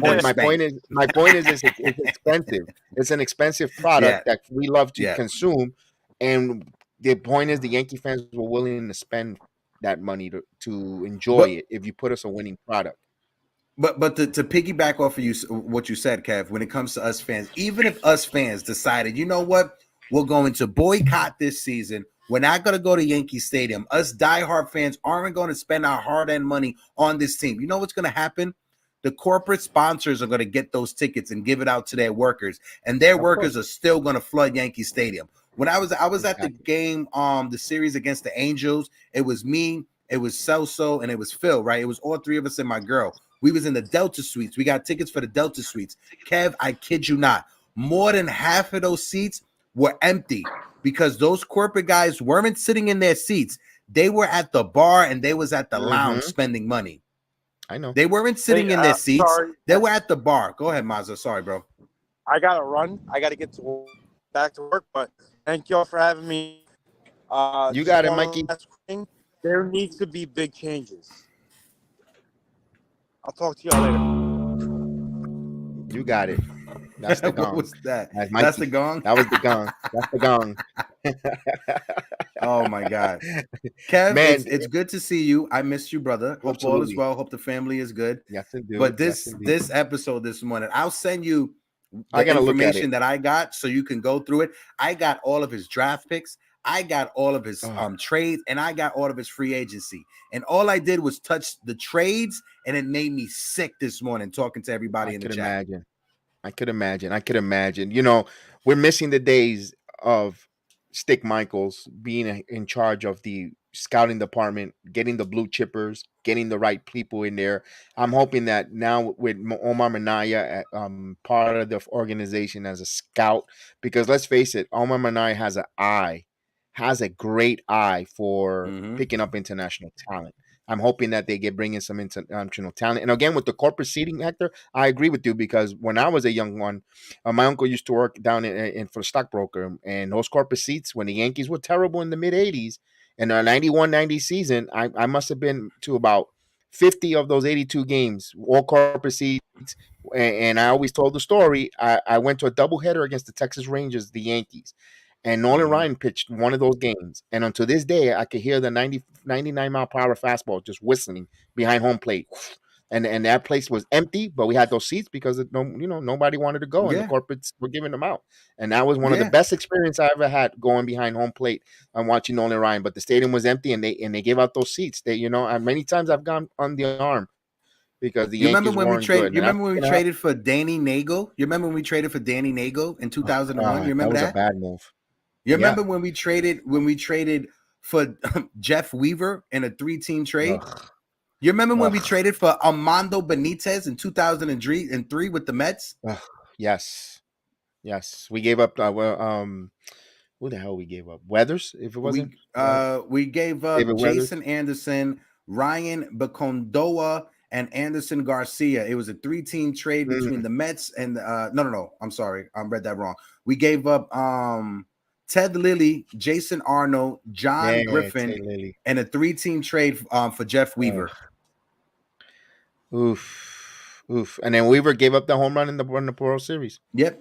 point is it's expensive. It's an expensive product that we love to consume, and the point is the Yankee fans were willing to spend that money to enjoy it if you put us a winning product. But to piggyback off of what you said, Kev, when it comes to us fans, even if us fans decided, you know what, we're going to boycott this season, we're not going to go to Yankee Stadium. Us diehard fans aren't going to spend our hard-earned money on this team. You know what's going to happen? The corporate sponsors are going to get those tickets and give it out to their workers, and their workers are still going to flood Yankee Stadium. When I was at the game, the series against the Angels, it was me, it was Celso, and it was Phil, right? It was all three of us and my girl. We was in the Delta Suites. We got tickets for the Delta Suites. Kev, I kid you not, more than half of those seats were empty because those corporate guys weren't sitting in their seats. They were at the bar and they was at the lounge spending money. I know. They weren't sitting in their seats. Sorry. They were at the bar. Go ahead, Mazza. Sorry, bro. I got to run. I got to get back to work, but thank you all for having me. You got it, Mikey. There needs to be big changes. I'll talk to y'all later. You got it. That's the gong. What was that? That's the gong? That was the gong. That's the gong. Oh, my God. Kev, man, it's good to see you. I missed you, brother. Hope all is well. Hope the family is good. Yes, indeed. But this episode this morning, I'll send you the information that I got so you can go through it. I got all of his draft picks. I got all of his trades, and I got all of his free agency. And all I did was touch the trades, and it made me sick this morning talking to everybody in the chat. I could imagine. You know, we're missing the days of Stick Michaels being in charge of the scouting department, getting the blue chippers, getting the right people in there. I'm hoping that now with Omar Minaya, part of the organization as a scout, because let's face it, Omar Minaya has a great eye for picking up international talent. I'm hoping that they get bringing some international talent. And again, with the corporate seating, Hector, I agree with you because when I was a young one, my uncle used to work down in for a stockbroker, and those corporate seats when the Yankees were terrible in the mid '80s. In our 91-90 season, I must have been to about 50 of those 82 games, all corporate seats. And I always told the story. I went to a doubleheader against the Texas Rangers, the Yankees. And Nolan Ryan pitched one of those games. And until this day, I could hear the 99 mile per hour fastball just whistling behind home plate. And that place was empty, but we had those seats because nobody wanted to go, and the corporates were giving them out. And that was one of the best experiences I ever had going behind home plate and watching Nolan Ryan. But the stadium was empty, and they gave out those seats. And many times I've gone on the arm because the Yankees weren't good. You remember when we traded for Danny Nagel? You remember when we traded for Danny Nagel in 2001? You remember that? Was a bad move. You remember when we traded for Jeff Weaver in a 3-team trade? Ugh. You remember when we traded for Armando Benitez in 2003 with the Mets? Yes. We gave up. Who the hell we gave up? Weathers, if it wasn't. We gave up Jason Anderson, Ryan Bacondoa, and Anderson Garcia. It was a 3-team trade between the Mets and no. I'm sorry, I read that wrong. We gave up Ted Lilly, Jason Arnold, John Griffin, and a 3-team trade for Jeff Weaver. Oof. And then Weaver gave up the home run in the World Series. Yep.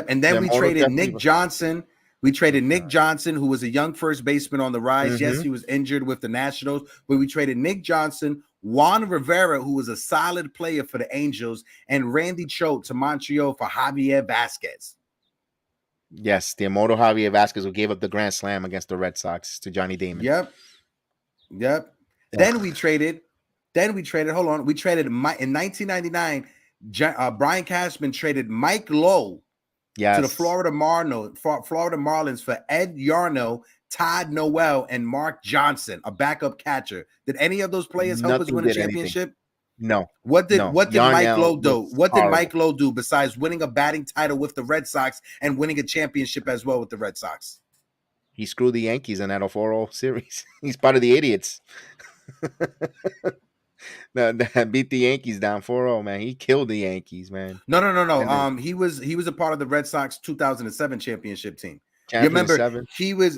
And then we traded Nick Johnson. We traded Nick Johnson, who was a young first baseman on the rise. Yes, he was injured with the Nationals, but we traded Nick Johnson, Juan Rivera, who was a solid player for the Angels, and Randy Choate to Montreal for Javier Vasquez. Yes, the immortal Javier Vasquez, who gave up the grand slam against the Red Sox to Johnny Damon. Yep. Then we traded. Hold on. We traded in 1999. Brian Cashman traded Mike Lowe to the Florida Marlins for Ed Yarno, Todd Noel, and Mark Johnson, a backup catcher. Did any of those players help us win a championship? Anything. No. What did Mike Lowe do? What did Mike Lowe do besides winning a batting title with the Red Sox and winning a championship as well with the Red Sox? He screwed the Yankees in that 4-0 series. He's part of the idiots. That beat the Yankees down 4-0, man. He killed the Yankees, man. No. He was a part of the Red Sox 2007 championship team. You remember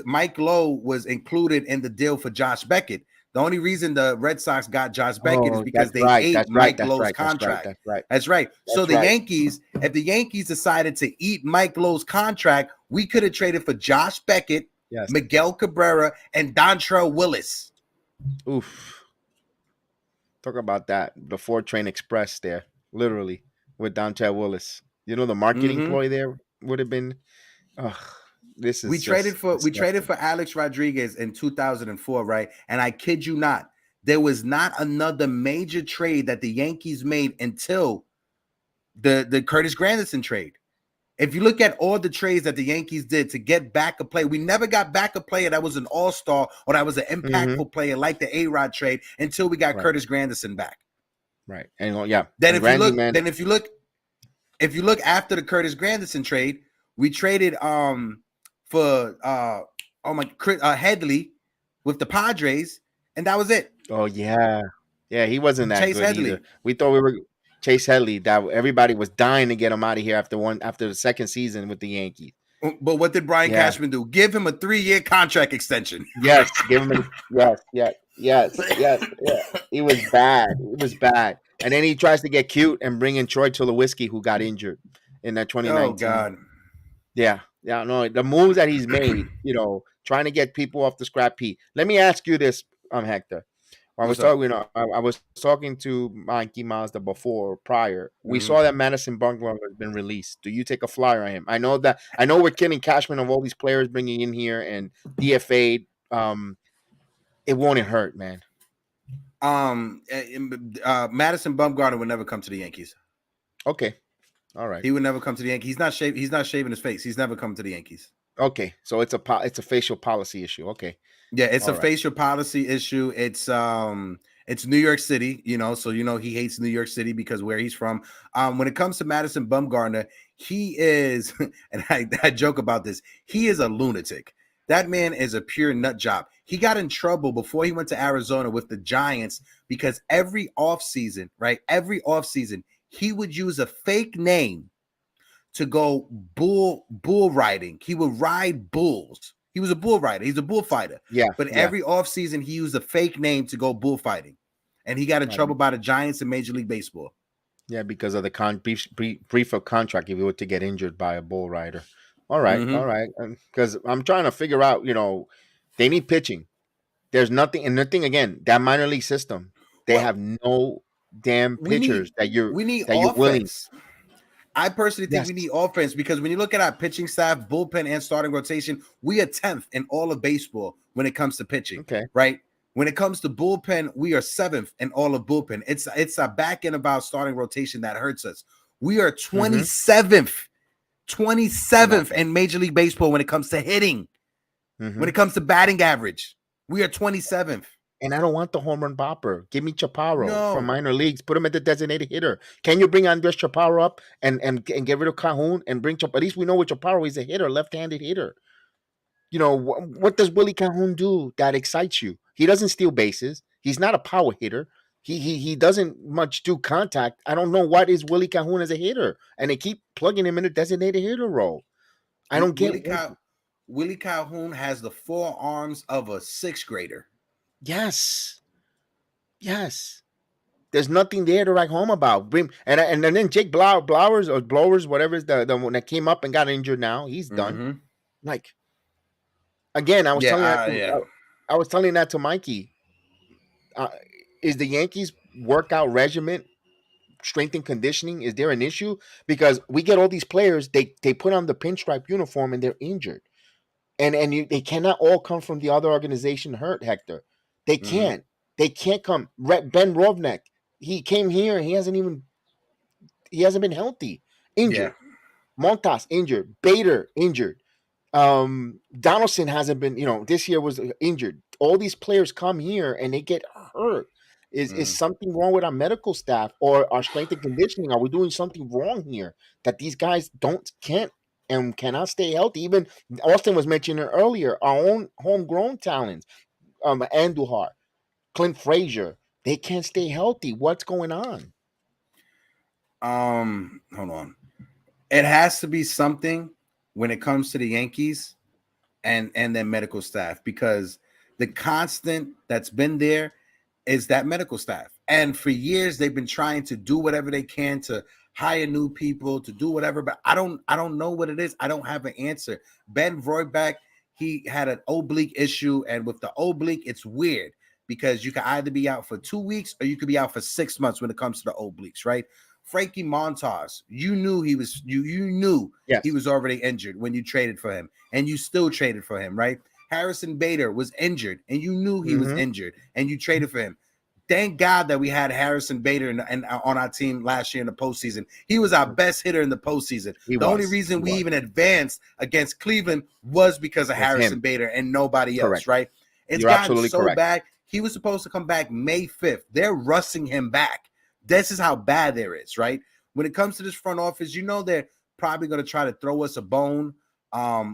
Mike Lowe was included in the deal for Josh Beckett. The only reason the Red Sox got Josh Beckett is because they ate Mike Lowe's contract. That's right. So the Yankees, if the Yankees decided to eat Mike Lowe's contract, we could have traded for Josh Beckett, Miguel Cabrera, and Dontrell Willis. Oof. Talk about that. The 4-train express there, literally, with Dontrell Willis. You know, the marketing ploy there would have been We traded for Alex Rodriguez in 2004, right? And I kid you not, there was not another major trade that the Yankees made until the Curtis Granderson trade. If you look at all the trades that the Yankees did to get back a player, we never got back a player that was an all-star or that was an impactful player like the A-Rod trade until we got Curtis Granderson back. Right. And if you look after the Curtis Granderson trade, we traded for Headley with the Padres, and that was it. Oh yeah, he wasn't that Chase good Headley. either. We thought we were Chase Headley. That everybody was dying to get him out of here after the second season with the Yankees. But what did Brian Cashman do? Give him a 3-year contract extension. Yes, give him yes. He was bad. And then he tries to get cute and bring in Troy Tulowitzki, who got injured in that 2019. Oh God. Yeah, no, the moves that he's made, trying to get people off the scrap heap. Let me ask you this, Hector. I was talking to Mikey Mazda prior. We saw that Madison Bumgarner has been released. Do you take a flyer on him? I know we're killing Cashman of all these players bringing in here and DFA'd. It won't hurt, man. Madison Bumgarner would never come to the Yankees. Okay. All right. He would never come to the Yankees. He's not shaving his face. He's never come to the Yankees. Okay, so it's a facial policy issue. Okay, Yeah, it's all a right. facial policy issue. It's New York City, so he hates New York City because where he's from. When it comes to Madison Bumgarner, he is, and I joke about this, he is a lunatic. That man is a pure nut job. He got in trouble before he went to Arizona with the Giants because every offseason, right? Every offseason, he would use a fake name to go bull riding. He would ride bulls. He was a bull rider. He's a bullfighter. Yeah, But yeah. every offseason, he used a fake name to go bullfighting. And he got in trouble by the Giants in Major League Baseball. Yeah, because of the brief of contract if you were to get injured by a bull rider. All right, all right. Because I'm trying to figure out, they need pitching. There's nothing, and nothing again. That minor league system, they have no damn pitchers that you're willing. Offense. I personally think we need offense because when you look at our pitching staff, bullpen, and starting rotation, we are 10th in all of baseball when it comes to pitching. Okay. Right? When it comes to bullpen, we are 7th in all of bullpen. It's a back end of our starting rotation that hurts us. We are 27th, 27th in Major League Baseball when it comes to hitting. When it comes to batting average, we are 27th. And I don't want the home run bopper. Give me Chaparro from minor leagues. Put him at the designated hitter. Can you bring Andres Chaparro up and get rid of Cajon and bring Chaparro? At least we know with Chaparro, he's a hitter, left-handed hitter. What does Willie Cajon do that excites you? He doesn't steal bases. He's not a power hitter. He doesn't much do contact. I don't know what is Willie Cajon as a hitter, and they keep plugging him in a designated hitter role. I don't get Willie Calhoun has the forearms of a 6th grader. Yes. There's nothing there to write home about. And then Jake Blowers, whatever is the one that came up and got injured now, he's done. Like, again, I was telling that to Mikey. Is the Yankees workout regimen, strength and conditioning, is there an issue? Because we get all these players, they put on the pinstripe uniform and they're injured. And they cannot all come from the other organization hurt, Hector. They can't. They can't come. Ben Rovnek, he came here. He hasn't been healthy. Injured. Yeah. Montas injured. Bader injured. Donaldson hasn't been. This year was injured. All these players come here and they get hurt. Is something wrong with our medical staff or our strength and conditioning? Are we doing something wrong here that these guys can't and cannot stay healthy? Even Austin was mentioning earlier, our own homegrown talents, Andujar, Clint Frazier, they can't stay healthy. What's going on? Hold on. It has to be something when it comes to the Yankees and their medical staff, because the constant that's been there is that medical staff. And for years they've been trying to do whatever they can to hire new people, to do whatever, but I don't know what it is. I don't have an answer. Ben Vroyback, he had an oblique issue, and with the oblique, it's weird because you can either be out for 2 weeks or you could be out for 6 months when it comes to the obliques, right? Frankie Montas, you knew he was he was already injured when you traded for him, and you still traded for him, right? Harrison Bader was injured, and you knew he was injured, and you traded for him. Thank God that we had Harrison Bader and on our team last year in the postseason. He was our best hitter in the postseason. The only reason we even advanced against Cleveland was because of Harrison Bader and nobody else, right? It's gotten so bad. He was supposed to come back May 5th. They're rushing him back. This is how bad there is, right? When it comes to this front office, they're probably going to try to throw us a bone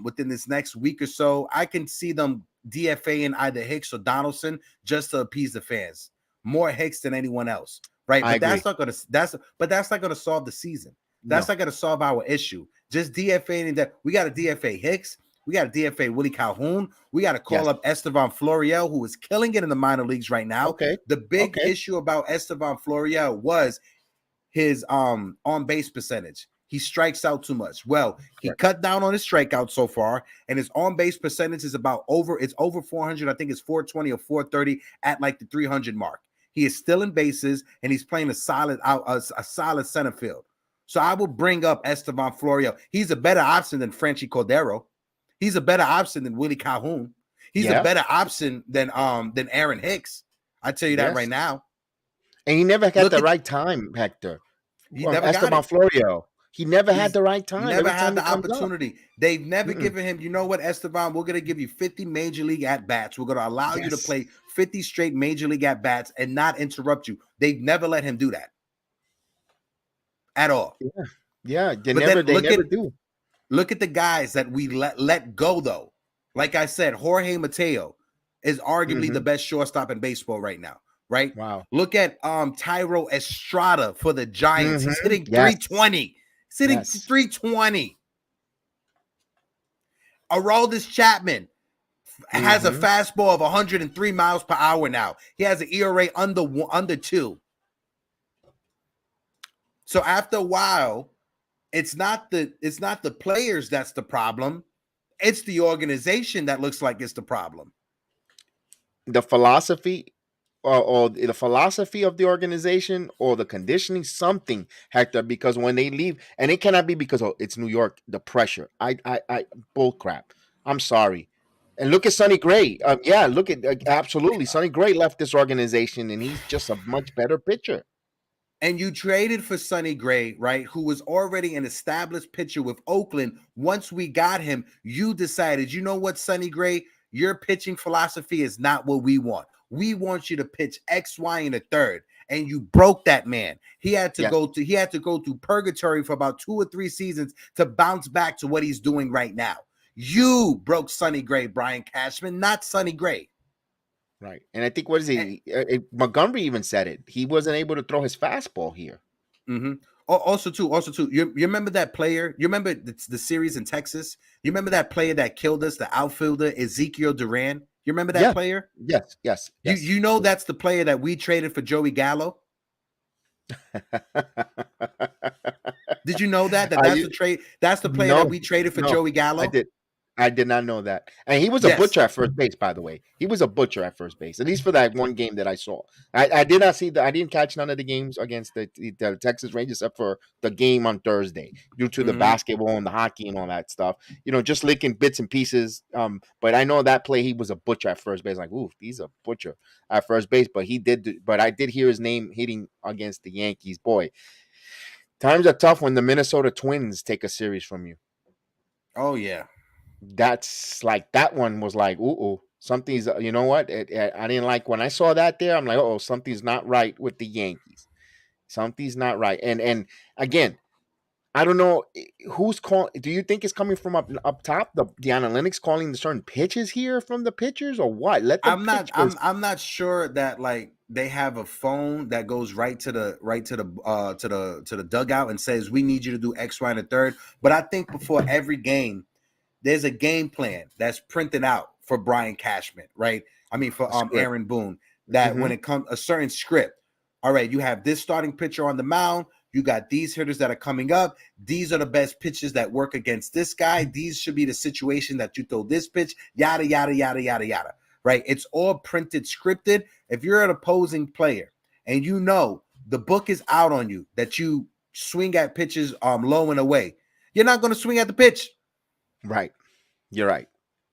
within this next week or so. I can see them DFAing either Hicks or Donaldson just to appease the fans. More Hicks than anyone else, right? But that's not going to solve the season. That's not going to solve our issue. Just DFAing that. We got to DFA Hicks. We got to DFA Willie Calhoun. We got to call up Estevan Florial, who is killing it in the minor leagues right now. Okay. The big issue about Estevan Florial was his on-base percentage. He strikes out too much. Well, he cut down on his strikeouts so far, and his on-base percentage is it's over 400. I think it's 420 or 430 at like the 300 mark. He is still in bases, and he's playing a solid center field. So I will bring up Estevan Florial. He's a better option than Franchi Cordero. He's a better option than Willie Calhoun. He's a better option than Aaron Hicks. I tell you that right now. And he never got the right time, Hector. He never Esteban got it. Florial. He never had He's the right time. never Every had time the he comes up. opportunity. They've never given him, you know what, Esteban, we're going to give you 50 major league at-bats. We're going to allow you to Yes. play 50 straight major league at-bats and not interrupt you. They've never let him do that at all. Yeah. They But never then do. Look at the guys that we let go, though. Like I said, Jorge Mateo is arguably the best shortstop in baseball right now, right? Wow. Look at Tyro Estrada for the Giants. He's hitting Yes. 320. He's hitting 320. Aroldis Chapman has a fastball of 103 miles per hour now. He has an ERA under 2. So after a while, it's not the players that's the problem. It's the organization that looks like it's the problem. The philosophy or the philosophy of the organization or the conditioning, something, Hector, because when they leave, and it cannot be because it's New York, the pressure. I bull crap. I'm sorry. And look at Sonny Gray. Look at absolutely. Sonny Gray left this organization and he's just a much better pitcher. And you traded for Sonny Gray, right, who was already an established pitcher with Oakland. Once we got him, you decided, you know what, Sonny Gray, your pitching philosophy is not what we want. We want you to pitch X, Y, and a third. And you broke that man. He had to go through purgatory for about 2 or 3 seasons to bounce back to what he's doing right now. You broke Sonny Gray, Brian Cashman, not Sonny Gray. Right. And I think, what is he? Montgomery even said it. He wasn't able to throw his fastball here. Also, you remember that player? You remember the series in Texas? You remember that player that killed us, the outfielder, Ezekiel Duran? You remember that player? Yes. You know that's the player that we traded for Joey Gallo? Did you know that? That's the trade? That's the player that we traded for Joey Gallo? I did not know that. And he was a butcher at first base, by the way. He was a butcher at first base, at least for that one game that I saw. I did not see I didn't catch none of the games against the Texas Rangers except for the game on Thursday due to the basketball and the hockey and all that stuff. Just licking bits and pieces. But I know that play, he was a butcher at first base. Like, ooh, he's a butcher at first base. But I did hear his name hitting against the Yankees. Boy, times are tough when the Minnesota Twins take a series from you. Oh, yeah. That's like, that one was like, something's, you know what? I didn't like when I saw that there. I'm like, something's not right with the Yankees. Something's not right. And again, I don't know who's calling. Do you think it's coming from up top? The analytics calling the certain pitches here from the pitchers, or what? I'm not sure that like they have a phone that goes right to the dugout and says we need you to do X, Y, and a third. But I think before every game, there's a game plan that's printed out for Brian Cashman, right? I mean, for Aaron Boone, that when it comes a certain script, all right, you have this starting pitcher on the mound. You got these hitters that are coming up. These are the best pitches that work against this guy. These should be the situation that you throw this pitch, yada, yada, yada, yada, yada, right? It's all printed, scripted. If you're an opposing player and you know the book is out on you that you swing at pitches low and away, you're not going to swing at the pitch. Right. You're right.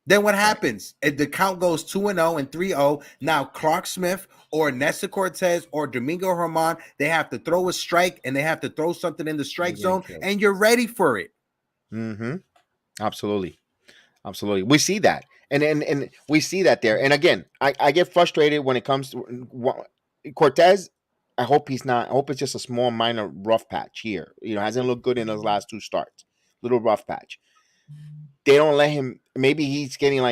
Then what happens? If the count goes 2-0 and 3-0, now Clark Smith or Nestor Cortez or Domingo Germán, they have to throw a strike and they have to throw something in the strike zone, and you're ready for it. Absolutely. We see that. And we see that there. And again, I get frustrated when it comes to Cortez. I hope it's just a small minor rough patch here. Hasn't looked good in his last 2 starts. Little rough patch. They don't let him. Maybe he's getting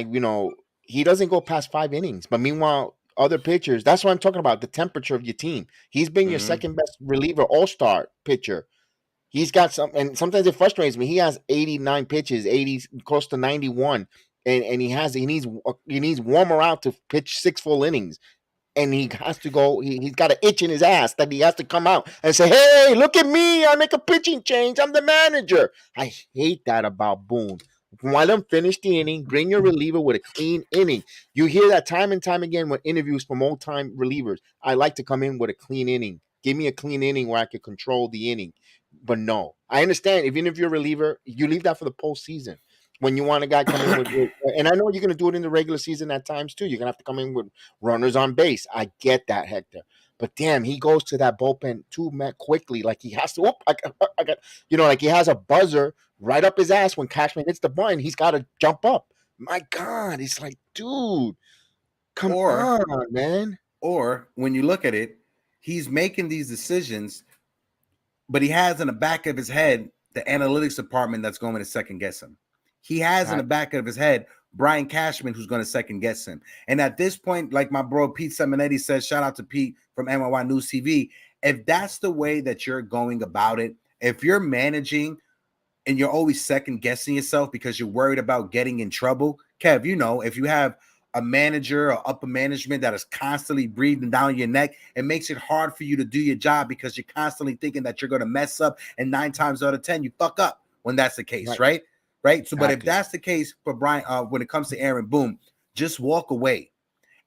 he doesn't go past 5 innings. But meanwhile, other pitchers, that's what I'm talking about, the temperature of your team. He's been your second best reliever, all-star pitcher. He's got some, and sometimes it frustrates me. He has 89 pitches, 80, close to 91, and he needs warmer out to pitch 6 full innings. And he has to go. He's got an itch in his ass that he has to come out and say, "Hey, look at me! I make a pitching change. I'm the manager." I hate that about Boone. Let him finish the inning. Bring your reliever with a clean inning. You hear that time and time again with interviews from old-time relievers. I like to come in with a clean inning. Give me a clean inning where I can control the inning. But no, I understand. Even if you're a reliever, you leave that for the postseason. When you want a guy coming with, and I know you're going to do it in the regular season at times too. You're going to have to come in with runners on base. I get that, Hector. But damn, he goes to that bullpen too quickly. Like he has to. Whoop, I got, like he has a buzzer right up his ass when Cashman hits the button. He's got to jump up. My God, it's like, dude, come on, man. Or when you look at it, he's making these decisions, but he has in the back of his head the analytics department that's going to second guess him. He has in the back of his head Brian Cashman, who's going to second guess him. And at this point, like my bro Pete Seminetti says, shout out to Pete from NYY News TV. If that's the way that you're going about it, if you're managing and you're always second guessing yourself because you're worried about getting in trouble, Kev, if you have a manager or upper management that is constantly breathing down your neck, it makes it hard for you to do your job because you're constantly thinking that you're going to mess up, and 9 times out of 10 you fuck up when that's the case, right? So, but if that's the case for Brian, when it comes to Aaron Boone, just walk away.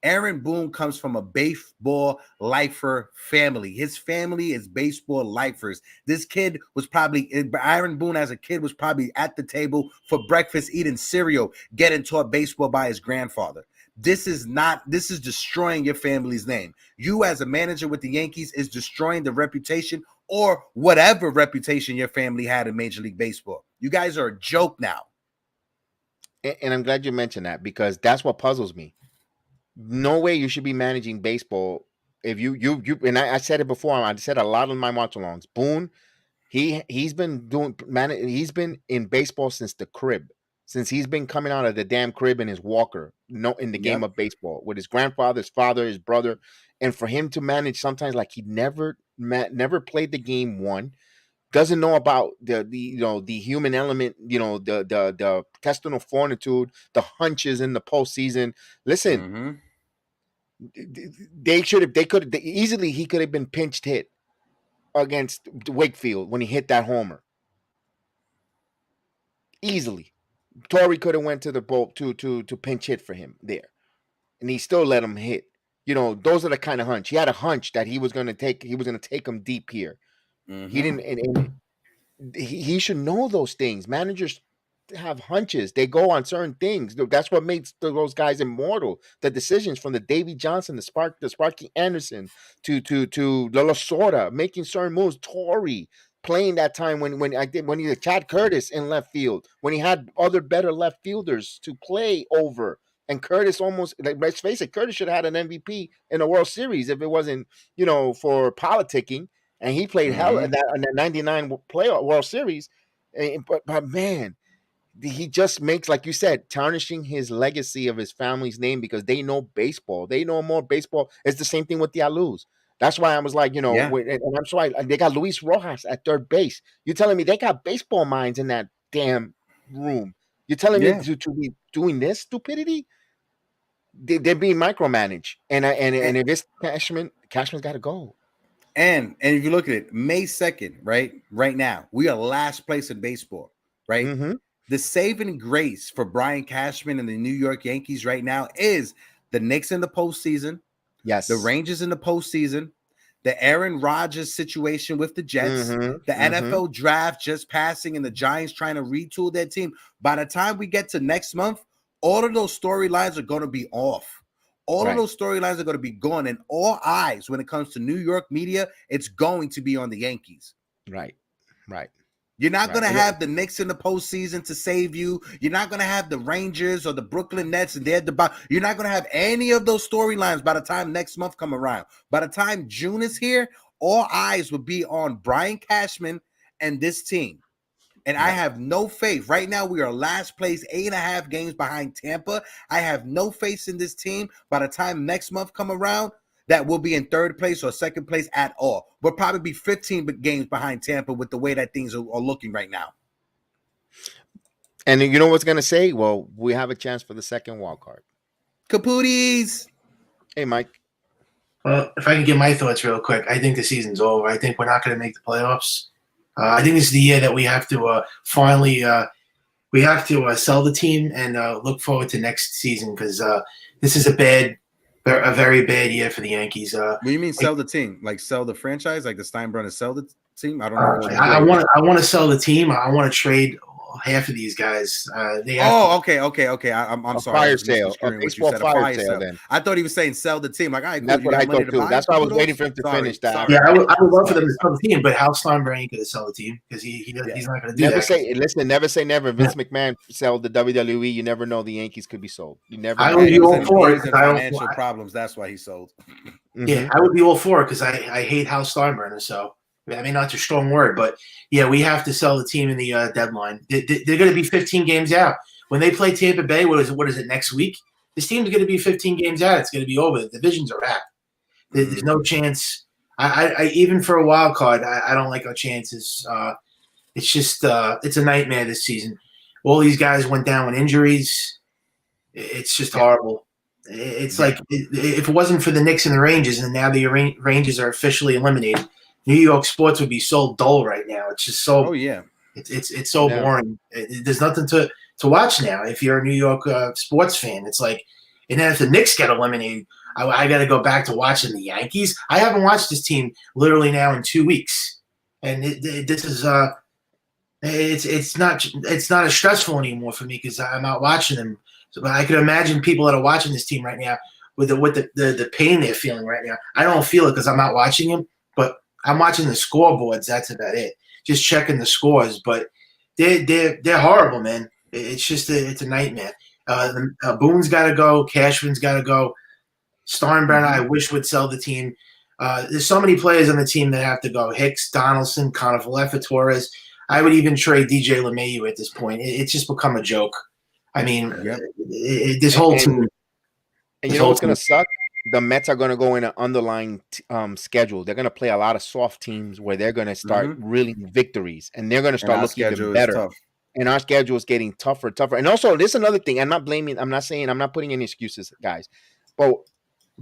Aaron Boone comes from a baseball lifer family. His family is baseball lifers. This kid was probably, Aaron Boone as a kid was probably at the table for breakfast eating cereal, getting taught baseball by his grandfather. This is destroying your family's name. You as a manager with the Yankees is destroying the reputation or whatever reputation your family had in Major League Baseball. You guys are a joke now. And I'm glad you mentioned that because that's what puzzles me. No way you should be managing baseball if you and I said it before. I said a lot of my watch-alongs. Boone, he's been in baseball since the crib. Since he's been coming out of the damn crib in his walker, in the game of baseball with his grandfather, his father, his brother, and for him to manage sometimes like he never played the game one, doesn't know about the human element, the intestinal fortitude, the hunches in the postseason. Listen, he could have been pinch hit against Wakefield when he hit that homer. Easily. Torrey could have went to the boat to pinch hit for him there, and he still let him hit. Those are the kind of hunch. He had a hunch that he was going to take him deep here. He didn't, and he should know those things. Managers have hunches. They go on certain things. That's what makes those guys immortal. The decisions from the Davey Johnson, the Sparky Anderson to La Lasorda, making certain moves. Torrey playing that time when he had Chad Curtis in left field, when he had other better left fielders to play over. And Curtis almost, let's face it, Curtis should have had an MVP in a World Series if it wasn't, for politicking. And he played hell in that 99 playoff World Series. But man, he just makes, like you said, tarnishing his legacy of his family's name because they know baseball. They know more baseball. It's the same thing with the Alus. That's why I was like, and I'm sorry, they got Luis Rojas at third base. You're telling me they got baseball minds in that damn room. You're telling me to be doing this stupidity? They're being micromanaged. And if it's Cashman's got to go. And if you look at it, May 2nd, right now, we are last place in baseball, right? Mm-hmm. The saving grace for Brian Cashman and the New York Yankees right now is the Knicks in the postseason. Yes. The Rangers in the postseason. The Aaron Rodgers situation with the Jets. The NFL draft just passing and the Giants trying to retool their team. By the time we get to next month, all of those storylines are going to be off. All of those storylines are going to be gone, and all eyes when it comes to New York media, it's going to be on the Yankees. Right. You're not going to have the Knicks in the postseason to save you. You're not going to have the Rangers or the Brooklyn Nets and you're not going to have any of those storylines by the time next month come around. By the time June is here, all eyes will be on Brian Cashman and this team. And I have no faith. Right now, we are last place, 8.5 games behind Tampa. I have no faith in this team. By the time next month come around, that we'll be in third place or second place at all. We'll probably be 15 games behind Tampa with the way that things are looking right now. And you know what's going to say? Well, we have a chance for the second wild card. Capooties. Hey, Mike. Well, if I can get my thoughts real quick, I think the season's over. I think we're not going to make the playoffs. I think this is the year that we have to finally sell the team and look forward to next season because this is a very bad year for the Yankees. What do you mean sell the team? Like sell the franchise? Like the Steinbrenner sell the team? I don't know. I want to sell the team. I want to trade half of these guys. They have Oh, okay. I'm A sorry. I fire was sale, a misconstruing what you baseball said. A fire fire sale. sale. Then I thought he was saying sell the team. Like, all right, and cool. that's You what got I money thought to too. buy That's why I was Bulldogs? waiting for him to finish that. Sorry. Yeah, I would love for them Sorry. to sell the team, but Hal Steinbrenner ain't going to sell the team because he's not going to do Never that. say listen. Never say never. Vince McMahon sell the WWE. You never know. The Yankees could be sold. You never I know. would Yeah, be all for it he was in because I don't. financial problems. That's why he sold. Yeah, I would be all for it because I hate Hal Steinbrenner. So I mean, that's a strong word, but yeah, we have to sell the team in the deadline. They're going to be 15 games out when they play Tampa Bay. What is it next week? This team's going to be 15 games out. It's going to be over. The divisions are wrapped. There's no chance. I even for a wild card, I don't like our chances. It's just it's a nightmare this season. All these guys went down with injuries. It's just horrible. It's like if it wasn't for the Knicks and the Rangers, and now the Rangers are officially eliminated, New York sports would be so dull right now. It's just so. Oh yeah. It's so boring. There's nothing to watch now. If you're a New York sports fan, it's like, and then if the Knicks get eliminated, I got to go back to watching the Yankees. I haven't watched this team literally now in 2 weeks, and this is it's not as stressful anymore for me because I'm not watching them. So, but I could imagine people that are watching this team right now with the pain they're feeling right now. I don't feel it because I'm not watching them, but I'm watching the scoreboards. That's about it. Just checking the scores, but they're horrible, man. It's just it's a nightmare. Boone's got to go. Cashman's got to go. Steinbrenner, I wish would sell the team. There's so many players on the team that have to go. Hicks, Donaldson, Conniff, Torres. I would even trade DJ LeMahieu at this point. It's just become a joke. I mean, this whole team. And you know what's going to suck? The Mets are going to go in an underlying schedule. They're going to play a lot of soft teams where they're going to start really victories, and they're going to start looking even better. And our schedule is getting tougher. And also, there's another thing. I'm not putting any excuses, guys. But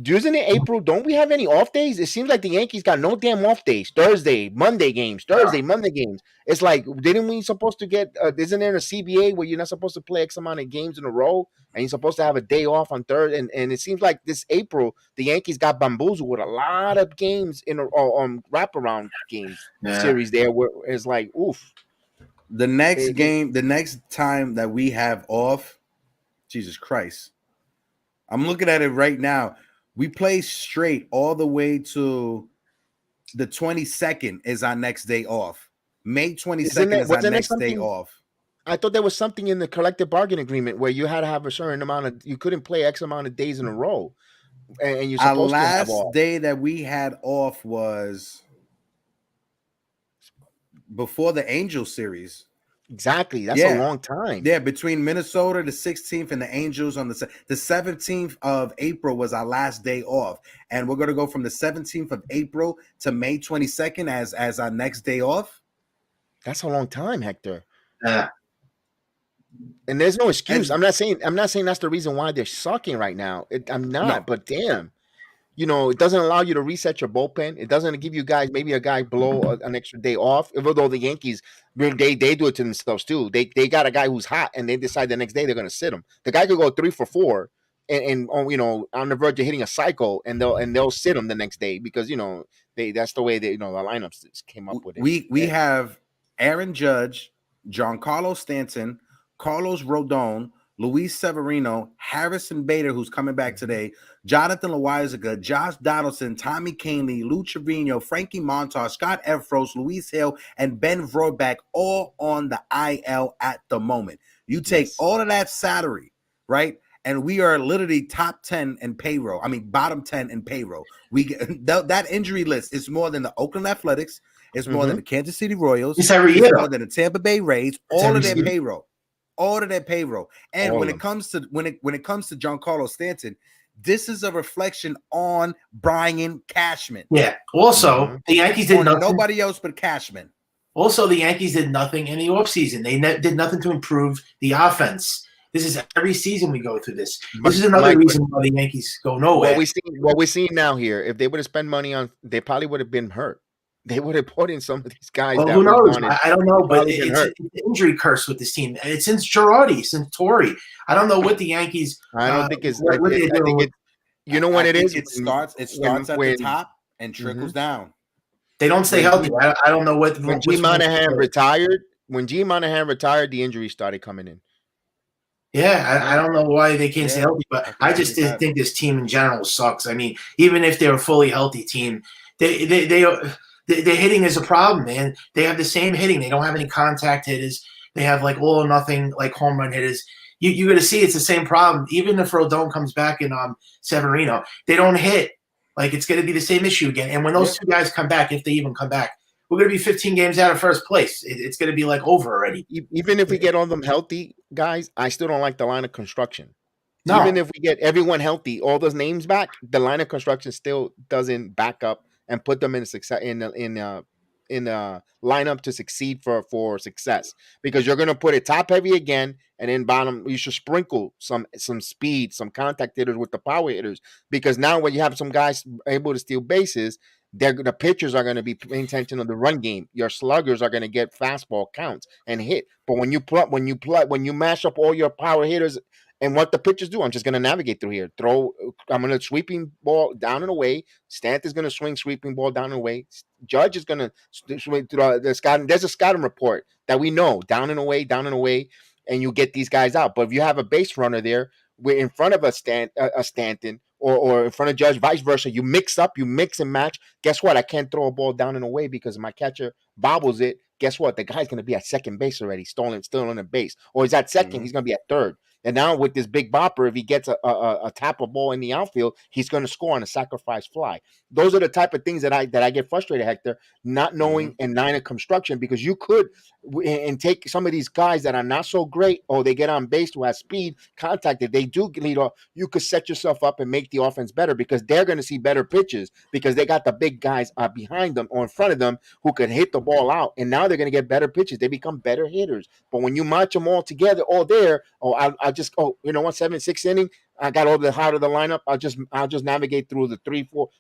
isn't it April? Don't we have any off days? It seems like the Yankees got no damn off days. Thursday, Monday games. It's like, didn't we supposed to get, isn't there a CBA where you're not supposed to play X amount of games in a row and you're supposed to have a day off on third? And it seems like this April, the Yankees got bamboozled with a lot of games in wraparound games series there where it's like, oof. The next time that we have off, Jesus Christ. I'm looking at it right now. We play straight all the way to the 22nd is our next day off. May 22nd is our next day off. I thought there was something in the collective bargaining agreement where you had to have a certain amount of, you couldn't play X amount of days in a row. And you're supposed to have off. Last day that we had off was before the Angel series. Exactly. That's a long time. Yeah, between Minnesota, the 16th, and the Angels on the 17th of April was our last day off. And we're going to go from the 17th of April to May 22nd as our next day off. That's a long time, Hector. Yeah. And there's no excuse. I'm not saying that's the reason why they're sucking right now. I'm not, but damn. You know, it doesn't allow you to reset your bullpen. It doesn't give you guys maybe a guy blow an extra day off. Even though the Yankees, they do it to themselves too. They got a guy who's hot, and they decide the next day they're going to sit him. The guy could go 3 for 4, and you know, on the verge of hitting a cycle, and they'll sit him the next day because, you know, that's the way the lineups came up with it. We have Aaron Judge, Giancarlo Stanton, Carlos Rodon, Luis Severino, Harrison Bader, who's coming back today, Jonathan Loaizaga, Josh Donaldson, Tommy Kahnle, Lou Trevino, Frankie Montas, Scott Efros, Luis Hill, and Ben Vrorbach all on the IL at the moment. You take all of that salary, right? And we are literally top 10 in payroll. I mean, bottom 10 in payroll. We get that injury list is more than the Oakland Athletics. It's more than the Kansas City Royals. It's every year. More than the Tampa Bay Rays. All of their payroll. All of their payroll. And when it comes to Giancarlo Stanton, this is a reflection on Brian Cashman. Yeah. Also, the Yankees did nothing. Nobody else but Cashman. Also, the Yankees did nothing in the offseason. They did nothing to improve the offense. This is every season we go through this. This is another reason why the Yankees go nowhere. What we're seeing now here, if they would have spent money on, they probably would have been hurt. They would have put in some of these guys. Well, who knows? I don't know, but it's an injury curse with this team. And it's since Girardi, since Torrey. I don't know what the Yankees. I don't think it's. I think it. You know what it is? It starts at the top and trickles down. They don't stay healthy. I don't know what. When G. Monahan retired, when G Monahan retired, the injuries started coming in. Yeah, I don't know why they can't stay healthy, but I just think this team in general sucks. I mean, even if they're a fully healthy team, their hitting is a problem, man. They have the same hitting. They don't have any contact hitters. They have like all or nothing like home run hitters. You're going to see it's the same problem. Even if Rodon comes back in Severino, they don't hit. Like it's going to be the same issue again. And when those two guys come back, if they even come back, we're going to be 15 games out of first place. It's going to be like over already. Even if we get all them healthy guys, I still don't like the line of construction. No. Even if we get everyone healthy, all those names back, the line of construction still doesn't back up and put them in success in a lineup to succeed for success, because you're going to put it top heavy again, and then bottom you should sprinkle some speed, some contact hitters with the power hitters, because now when you have some guys able to steal bases, the pitchers are going to be paying attention to the run game. Your sluggers are going to get fastball counts and hit. But when you mash up all your power hitters and what the pitchers do, I'm just going to navigate through here. I'm going to sweeping ball down and away. Stanton's going to swing sweeping ball down and away. Judge is going to swing through the scouting. There's a scouting report that we know down and away, and you get these guys out. But if you have a base runner there, we're in front of a Stanton or in front of Judge, vice versa. You mix and match. Guess what? I can't throw a ball down and away because my catcher bobbles it. Guess what? The guy's going to be at second base already, still on a base. Or he's at second. He's going to be at third. And now with this big bopper, if he gets a tap of ball in the outfield, he's going to score on a sacrifice fly. Those are the type of things that I get frustrated, Hector, not knowing in line of construction, because you could and take some of these guys that are not so great, or they get on base who has speed, contact, if they do lead off, you could set yourself up and make the offense better, because they're going to see better pitches because they got the big guys behind them or in front of them who can hit the ball out. And now they're going to get better pitches. They become better hitters. But when you match them all together, all there, you know what, 7-6 inning, I got all the heart of the lineup. I'll just navigate through the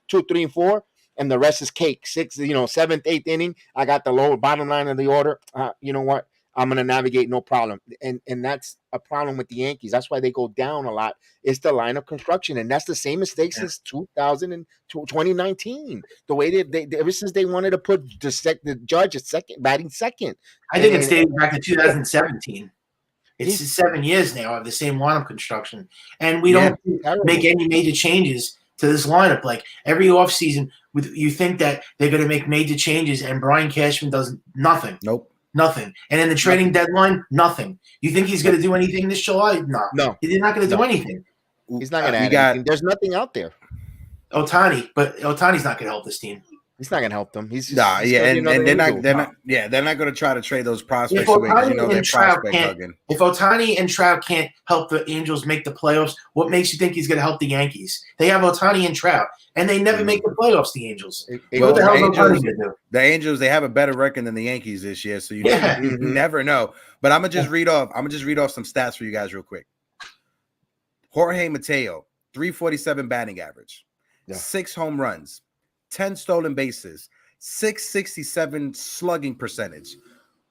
2, 3, and 4, and the rest is cake. 7th, 8th inning, I got the lower bottom line of the order. You know what? I'm gonna navigate no problem. And that's a problem with the Yankees. That's why they go down a lot. It's the line of construction, and that's the same mistake since 2019. The way they ever since they wanted to put the Judge at second, batting second. I think it's dating back to 2017. It's 7 years now of the same lineup construction, and we don't make any major changes to this lineup. Like every offseason, you think that they're going to make major changes, and Brian Cashman does nothing. Nope. Nothing. And in the trading deadline, nothing. You think he's going to do anything this July? No. He's not going to do anything. He's not going to add anything. There's nothing out there. Ohtani, but Ohtani's not going to help this team. He's not going to help them. He's and they're not going to try to trade those prospects away because they're prospect hugging. If Ohtani and Trout can't help the Angels make the playoffs, what makes you think he's going to help the Yankees? They have Ohtani and Trout, and they never make the playoffs. The Angels. What the hell is Ohtani going to do? The Angels, they have a better record than the Yankees this year, so you never know. But I'm gonna just read off some stats for you guys real quick. Jorge Mateo, 347 batting average, 6 home runs, 10 stolen bases, 667 slugging percentage.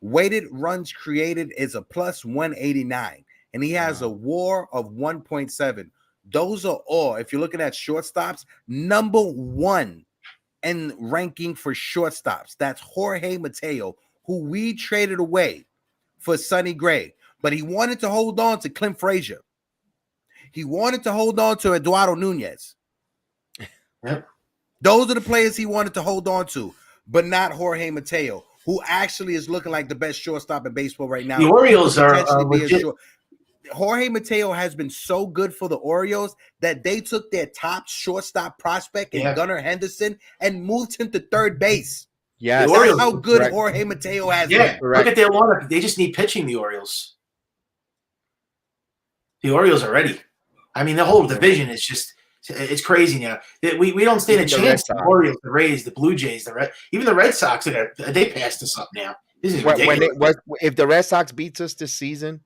Weighted runs created is a plus 189, and he has a WAR of 1.7. Those are all, if you're looking at shortstops, number 1 in ranking for shortstops. That's Jorge Mateo, who we traded away for Sonny Gray, but he wanted to hold on to Clint Frazier. He wanted to hold on to Eduardo Nunez. Yep. Those are the players he wanted to hold on to, but not Jorge Mateo, who actually is looking like the best shortstop in baseball right now. The Orioles are Jorge Mateo has been so good for the Orioles that they took their top shortstop prospect in Gunnar Henderson and moved him to third base. Yeah, that's how good Jorge Mateo has been. Look at their lineup. They just need pitching, the Orioles. The Orioles are ready. I mean, the whole division is just – it's crazy now. We don't stand a chance. The Orioles, the Rays, the Blue Jays, even the Red Sox, they passed us up now. This is ridiculous. If the Red Sox beats us this season,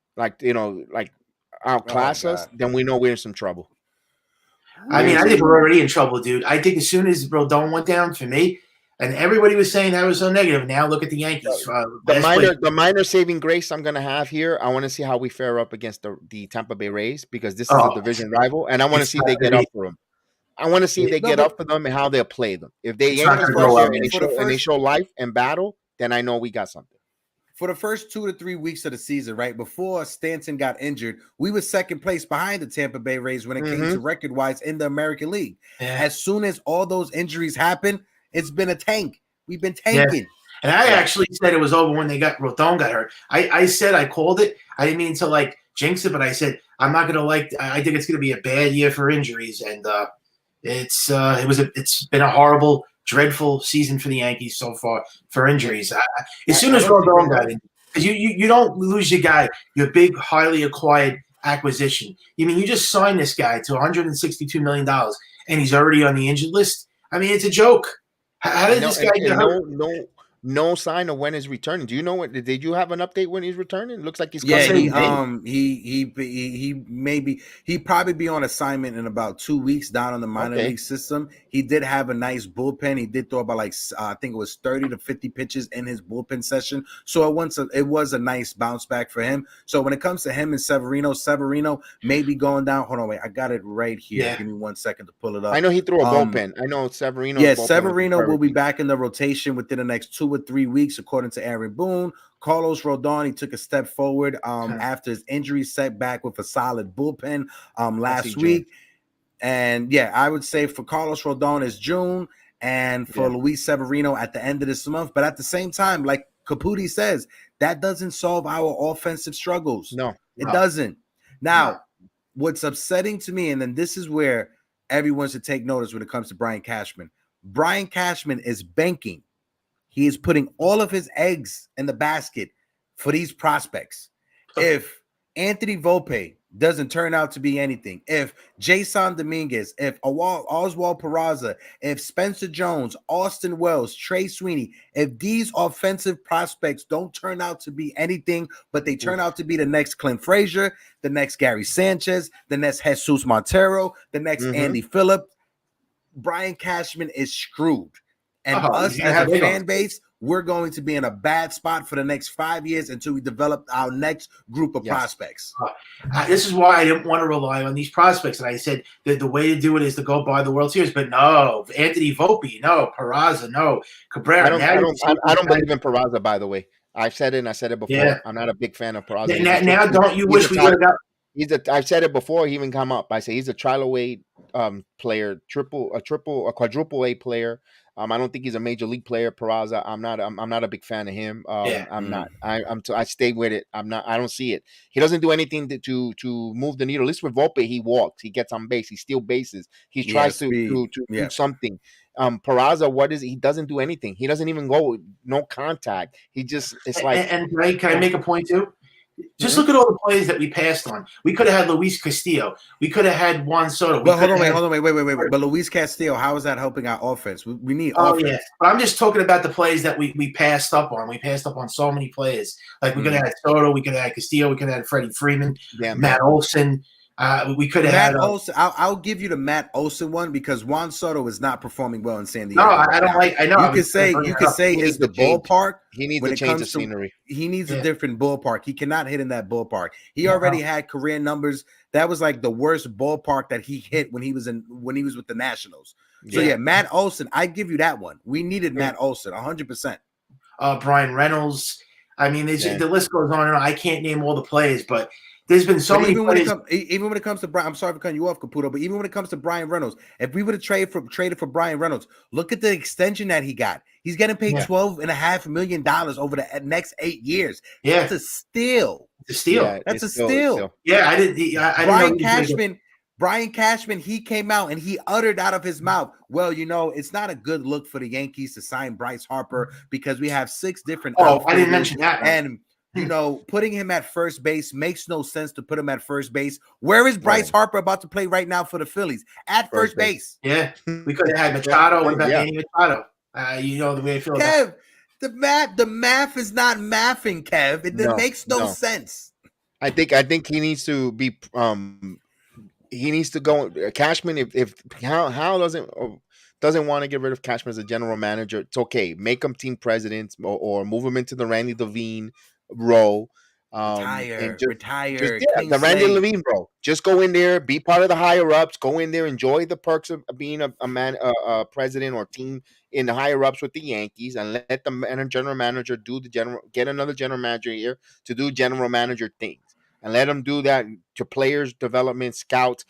outclass us, then we know we're in some trouble. I mean, I think we're already in trouble, dude. I think as soon as Rodon went down for me, and everybody was saying that was so negative. Now look at the Yankees. The minor saving grace I'm going to have here, I want to see how we fare up against the Tampa Bay Rays, because this is a division rival, and I want to see if they get up for them. I want to see if they get up for them and how they'll play them. If they Yankees and they show life and battle, then I know we got something. for the first 2 to 3 weeks of the season, right before Stanton got injured, we were second place behind the Tampa Bay Rays when it came to record-wise in the American League. Yeah. As soon as all those injuries happen, it's been a tank. We've been tanking. And I actually said it was over when Rodon got hurt. I said I called it. I didn't mean to like jinx it, but I said I'm not gonna I think it's gonna be a bad year for injuries, and it's been a horrible, dreadful season for the Yankees so far for injuries. As soon as Rodon got in, because you don't lose your guy, your big, highly acquired acquisition. You mean you just signed this guy to $162 million, and he's already on the injured list? I mean, it's a joke. How did this guy get hurt? No sign of when he's returning. Do you know what? Did you have an update when he's returning? It looks like he's coming. He probably be on assignment in about 2 weeks down on the minor league system. He did have a nice bullpen. He did throw about I think it was 30 to 50 pitches in his bullpen session. So it was a nice bounce back for him. So when it comes to him and Severino may be going down. Hold on, wait, I got it right here. Yeah. Give me 1 second to pull it up. I know he threw a bullpen. I know Severino. Yeah, Severino will be back in the rotation within the next 2 or 3 weeks, according to Aaron Boone. Carlos Rodon, he took a step forward after his injury setback with a solid bullpen last week. And yeah, I would say for Carlos Rodon is June, and for Luis Severino at the end of this month. But at the same time, like Caputi says, that doesn't solve our offensive struggles. No, it doesn't. Now, what's upsetting to me, and then this is where everyone should take notice when it comes to Brian Cashman. Brian Cashman is banking. He is putting all of his eggs in the basket for these prospects. If Anthony Volpe doesn't turn out to be anything, if Jason Dominguez, if Oswald Peraza, if Spencer Jones, Austin Wells, Trey Sweeney, if these offensive prospects don't turn out to be anything, but they turn out to be the next Clint Frazier, the next Gary Sanchez, the next Jesus Montero, the next Andy Phillip, Brian Cashman is screwed. And us as a fan base, we're going to be in a bad spot for the next 5 years until we develop our next group of prospects. This is why I didn't want to rely on these prospects. And I said that the way to do it is to go buy the World Series. But no, Anthony Volpe, no, Peraza, no, Cabrera. I don't believe in Peraza, by the way. I've said it and I said it before. Yeah. I'm not a big fan of Peraza. Now don't you wish we would have got I've said it before. He even come up. I say he's a trial weight player, a quadruple A player. I don't think he's a major league player. Peraza, I'm not a big fan of him. I'm not. I stay with it. I don't see it. He doesn't do anything to move the needle. At least with Volpe, he walks, he gets on base, he steals bases, he tries to do something. Peraza, what is it? He doesn't do anything. He doesn't even go. No contact. He just And Ray, can I make a point too? Just look at all the players that we passed on. We could have had Luis Castillo. We could have had Juan Soto. But hold on, wait. But Luis Castillo, how is that helping our offense? We need offense. Yeah. But I'm just talking about the players that we passed up on. We passed up on so many players. Like we could have had Soto, we could have had Castillo, we could have had Freddie Freeman, Matt Olson. We could have had Olson. I'll give you the Matt Olson one because Juan Soto is not performing well in San Diego. No, I don't like. I know you could say is the ballpark. He needs to change the scenery. He needs a different ballpark. He cannot hit in that ballpark. He already had career numbers. That was like the worst ballpark that he hit when he was with the Nationals. So Matt Olson, I give you that one. We needed Matt Olson 100%. Brian Reynolds. I mean, the list goes on and on. I can't name all the players, but there's been so many. Even when it comes to Brian, I'm sorry for cutting you off, Caputo, but even when it comes to Brian Reynolds, if we would have traded for Brian Reynolds, look at the extension that he got. He's getting paid $12.5 million over the next 8 years. Yeah, that's a steal. It's a steal. Yeah, that's a steal. Yeah, I didn't. Brian Cashman, he came out and he uttered out of his mouth, well, it's not a good look for the Yankees to sign Bryce Harper because we have 6 different. I didn't mention that. And putting him at first base makes no sense to put him at first base. Where is Bryce Harper about to play right now for the Phillies? At first base. Yeah, we could have had Machado. What about Manny Machado? The way I feel. Kev, the math is not mathing, Kev. It makes no sense. I think he needs to be. He needs to go. Cashman, if Hal doesn't want to get rid of Cashman as a general manager, it's okay. Make him team president or move him into the Randy Devine role. And Retire. yeah, Clean the Randy slate. Levine, bro. Just go in there, be part of the higher ups. Go in there, enjoy the perks of being a president or team in the higher ups with the Yankees, and let the general manager do get another general manager here to do general manager things, and let them do that to players development, scouts,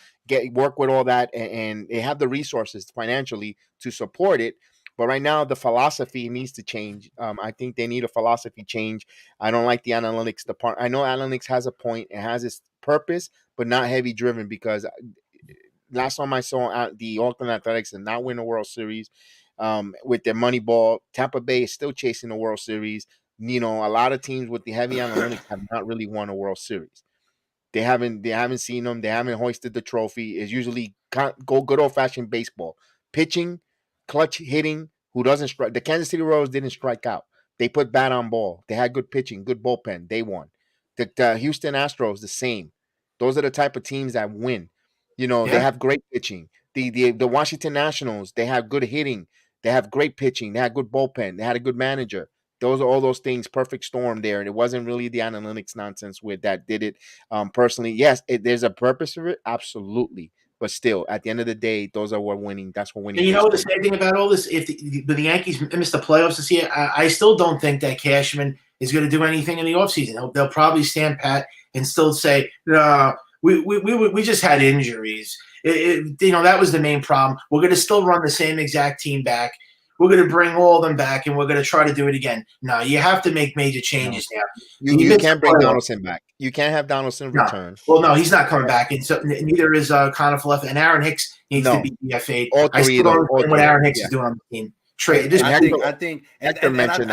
work with all that, and they have the resources financially to support it. But right now, the philosophy needs to change. I think they need a philosophy change. I don't like the analytics department. I know analytics has a point, it has its purpose, but not heavy driven, because last time I saw the Oakland Athletics did not win the World Series with their money ball. Tampa Bay is still chasing the World Series. A lot of teams with the heavy analytics have not really won a World Series. They haven't seen them. They haven't hoisted the trophy. It's usually good old fashioned baseball, pitching, clutch hitting. Who doesn't strike? The Kansas City Royals didn't strike out. They put bat on ball. They had good pitching, good bullpen. They won. The Houston Astros the same. Those are the type of teams that win. They have great pitching. The Washington Nationals, they have good hitting. They have great pitching. They had good bullpen. They had a good manager. Those are all those things, perfect storm there. And it wasn't really the analytics nonsense with that did it. Personally, yes, there's a purpose for it, absolutely. But still, at the end of the day, those are what winning. That's what winning. And you know what the sad thing about all this? If the Yankees miss the playoffs this year, I still don't think that Cashman is going to do anything in the offseason. They'll probably stand pat and still say, we just had injuries. That was the main problem. We're going to still run the same exact team back. We're going to bring all of them back, and we're going to try to do it again. No, you have to make major changes now. You can't bring Donaldson back. You can't have Donaldson return. Well, no, he's not coming back, and so neither is Connor Fluff, and Aaron Hicks needs to be DFA'd. I still don't understand what Aaron Hicks is doing on the team. Trade. I think, and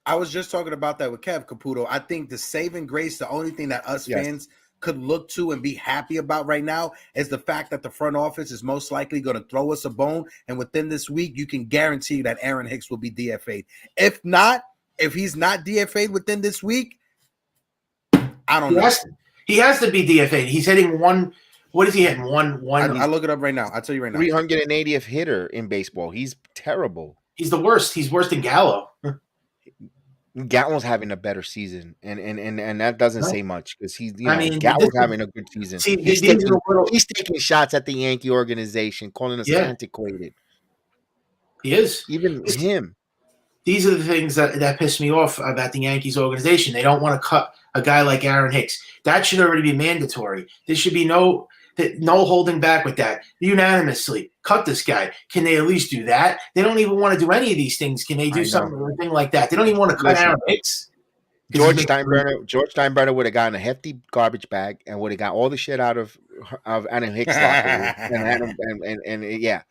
I was just talking about that with Kev Caputo. I think the saving grace, the only thing that us fans could look to and be happy about right now is the fact that the front office is most likely going to throw us a bone, and within this week, you can guarantee that Aaron Hicks will be DFA'd. If he's not DFA'd within this week, I don't know. He has to be DFA'd. He's hitting one. What is he hitting? One. I'll look it up right now. I'll tell you right now. 380th hitter in baseball. He's terrible. He's the worst. He's worse than Gallo. Gallo's having a better season, and that doesn't say much, because Gallo's having a good season. He's taking shots at the Yankee organization, calling us antiquated. He is. Even him. These are the things that piss me off about the Yankees organization. They don't want to cut a guy like Aaron Hicks. That should already be mandatory. There should be no holding back with that. Unanimously, cut this guy. Can they at least do that? They don't even want to do any of these things. Can they do something like that? They don't even want to cut Aaron Hicks. George Steinbrenner would have gotten a hefty garbage bag and would have got all the shit out of Aaron Hicks' locker and yeah.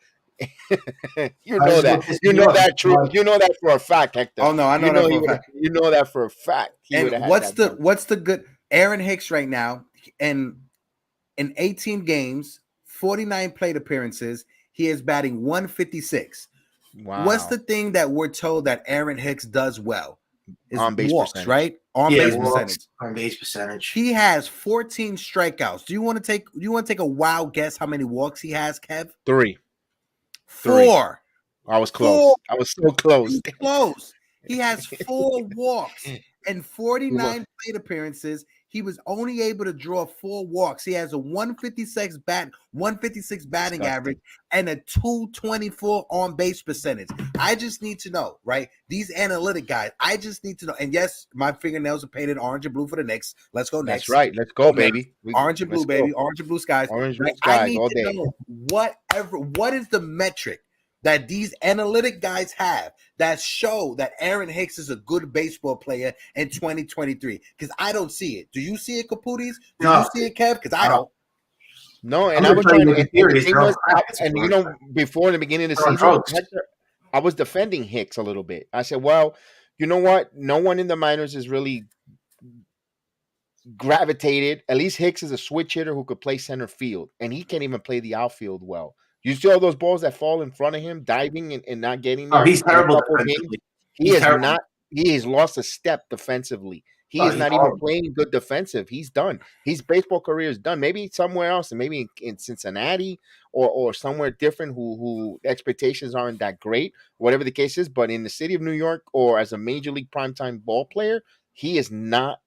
You know that for a fact, Hector. Oh no, I know that for a fact. You know that for a fact. And what's the good Aaron Hicks right now? And in 18 games, 49 plate appearances, he is batting 156. Wow. What's the thing that we're told that Aaron Hicks does well? Is on base walks, percentage. Right? On base percentage. On base percentage. He has 14 strikeouts. Do you want to take a wild guess how many walks he has, Kev? 3. 4. I was close. I was so close. Close. He has 4 walks and 49 plate appearances. He was only able to draw 4 walks. He has a 156 batting average and a 224 on base percentage. I just need to know, right? These analytic guys, I just need to know. And yes, my fingernails are painted orange and blue for the Knicks. Let's go next. That's right. Let's go, baby. Orange and blue, baby. Orange and blue skies. Orange and blue skies all day. What is the metric that these analytic guys have that show that Aaron Hicks is a good baseball player in 2023? Because I don't see it. Do you see it, Caputis? Do you see it, Kev? Because I don't. No, and I was trying to. Before the beginning of the season, I was defending Hicks a little bit. I said, well, you know what? No one in the minors is really gravitated. At least Hicks is a switch hitter who could play center field, and he can't even play the outfield well. You see all those balls that fall in front of him, diving and not getting there. Oh, he's terrible. He has lost a step defensively. He is not even playing good defensive. He's done. His baseball career is done. Maybe somewhere else, and maybe in Cincinnati or somewhere different who expectations aren't that great, whatever the case is. But in the city of New York or as a major league primetime ball player, he is not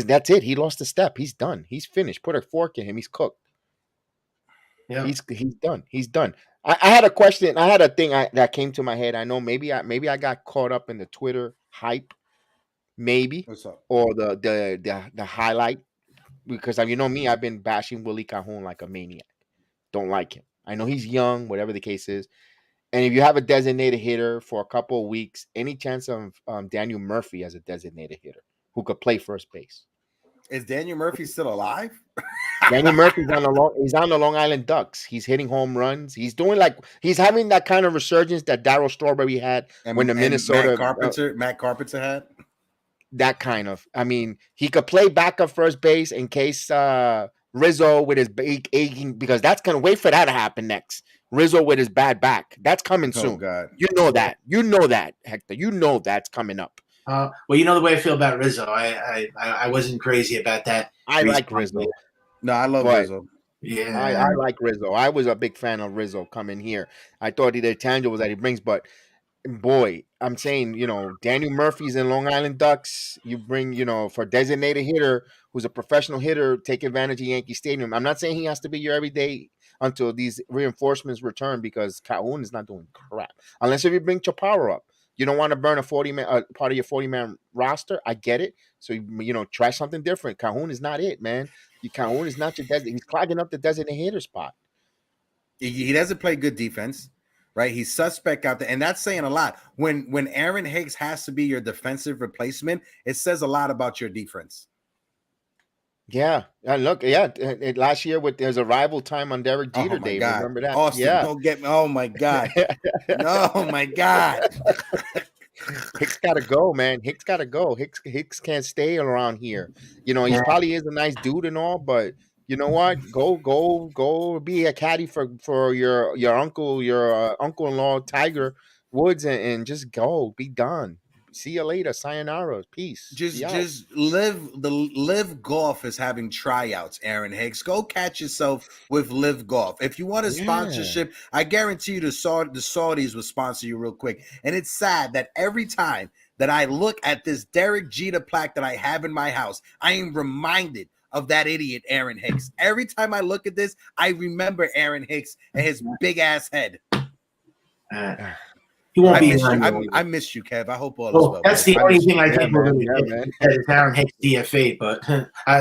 that's it. He lost a step. He's done. He's finished. Put a fork in him. He's cooked. Yeah. He's done. He's done. I had a question. I had a thing that came to my head. I know maybe I got caught up in the Twitter hype, maybe, What's up? or the highlight, because you know me, I've been bashing Willie Calhoun like a maniac. Don't like him. I know he's young, whatever the case is. And if you have a designated hitter for a couple of weeks, any chance of Daniel Murphy as a designated hitter who could play first base? Is Daniel Murphy still alive? Daniel Murphy's he's on the Long Island Ducks. He's hitting home runs. He's having that kind of resurgence that Darryl Strawberry had when the Minnesota Matt Carpenter had. That kind of. I mean, he could play backup first base in case Rizzo with his aching, because that's gonna wait for that to happen next. Rizzo with his bad back. That's coming soon. Oh God. You know that, Hector. You know that's coming up. Well, you know the way I feel about Rizzo. I wasn't crazy about that. I like Rizzo. No, I love Rizzo. Yeah, I like Rizzo. I was a big fan of Rizzo coming here. I thought the tangibles that he brings, but boy, I'm saying, Daniel Murphy's in Long Island Ducks. You bring, for designated hitter who's a professional hitter, take advantage of Yankee Stadium. I'm not saying he has to be your everyday until these reinforcements return, because Calhoun is not doing crap. Unless if you bring Chaparro up. You don't want to burn a 40-man part of your 40-man roster. I get it. So, try something different. Calhoun is not it, man. Calhoun is not your designated. He's clogging up the designated hitter spot. He doesn't play good defense, right? He's suspect out there, and that's saying a lot. When Aaron Hicks has to be your defensive replacement, it says a lot about your defense. Yeah, look, last year there's a rival time on Derek Jeter Day. Remember that? Austin, don't get me. Oh my God. Oh my God. Hicks gotta go, man. Hicks gotta go. Hicks can't stay around here. He probably is a nice dude and all, but you know what? Go be a caddy for your uncle, your uncle-in-law Tiger Woods, and just go. Be done. See you later. Sayonara. Peace. Just live golf is having tryouts, Aaron Hicks. Go catch yourself with live golf. If you want a sponsorship, I guarantee you the Saudis will sponsor you real quick. And it's sad that every time that I look at this Derek Jeter plaque that I have in my house, I am reminded of that idiot Aaron Hicks. Every time I look at this, I remember Aaron Hicks and his big ass head. He won't be. I miss you, Kev. I hope all is well. That's the only thing I think we're going to get is Aaron Hicks DFA. But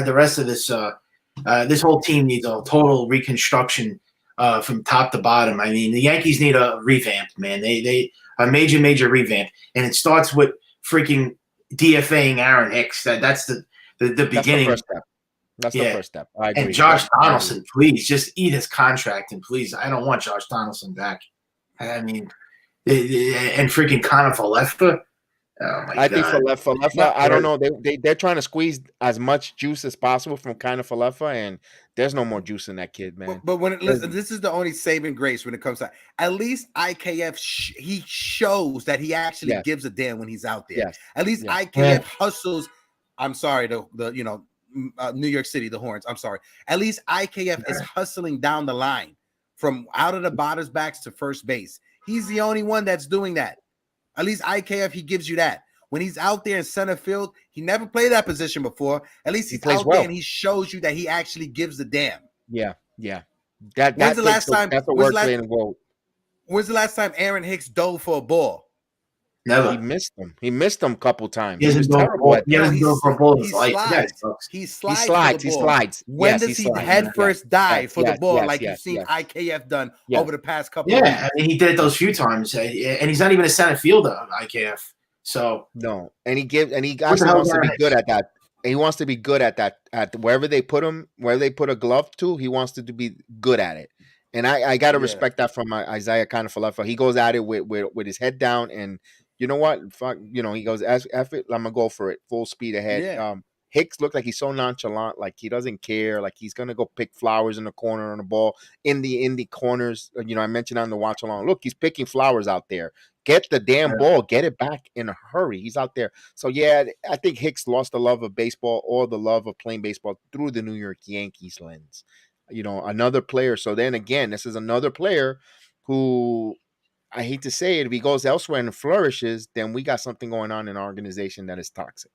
the rest of this, this whole team needs a total reconstruction from top to bottom. I mean, the Yankees need a revamp, man. They a major revamp, and it starts with freaking DFAing Aaron Hicks. That's the beginning. The first step. That's the first step. I agree. And Josh Donaldson, please just eat his contract, and please, I don't want Josh Donaldson back. I mean. And freaking Connor Falefa. Oh my God. I think Falefa. I don't know. They're trying to squeeze as much juice as possible from Connor Falefa, and there's no more juice in that kid, man. But listen, this is the only saving grace when it comes to at least IKF. He shows that he actually gives a damn when he's out there. Yes. At least IKF hustles. I'm sorry, the New York City, the Horns. I'm sorry. At least IKF is hustling down the line from out of the batter's backs to first base. He's the only one that's doing that. At least IKF, he gives you that. When he's out there in center field, he never played that position before. At least he's out there and he shows you that he actually gives a damn. Yeah. When's the last time Aaron Hicks dove for a ball? Never. He missed them. He missed them a couple times. He slides. He slides. When does he head first dive for the ball like you've seen IKF done over the past couple of weeks? I mean, he did it those few times, and he's not even a center fielder, IKF. So no, and he actually wants to be good at that. He wants to be good at that. At wherever they put him, where they put a glove to, he wants to be good at it. And I got to respect that from Isaiah Kiner-Falefa. He goes at it with his head down, and you know what? Fuck, he goes, F it, I'm gonna go for it, full speed ahead. Yeah. Hicks looked like he's so nonchalant, like he doesn't care, like he's gonna go pick flowers in the corner on the ball, in the corners. I mentioned on the watch along. Look, he's picking flowers out there. Get the damn ball, get it back in a hurry. He's out there. So yeah, I think Hicks lost the love of baseball or the love of playing baseball through the New York Yankees lens. Another player. So then again, this is another player who I hate to say it, if he goes elsewhere and flourishes, then we got something going on in our organization that is toxic.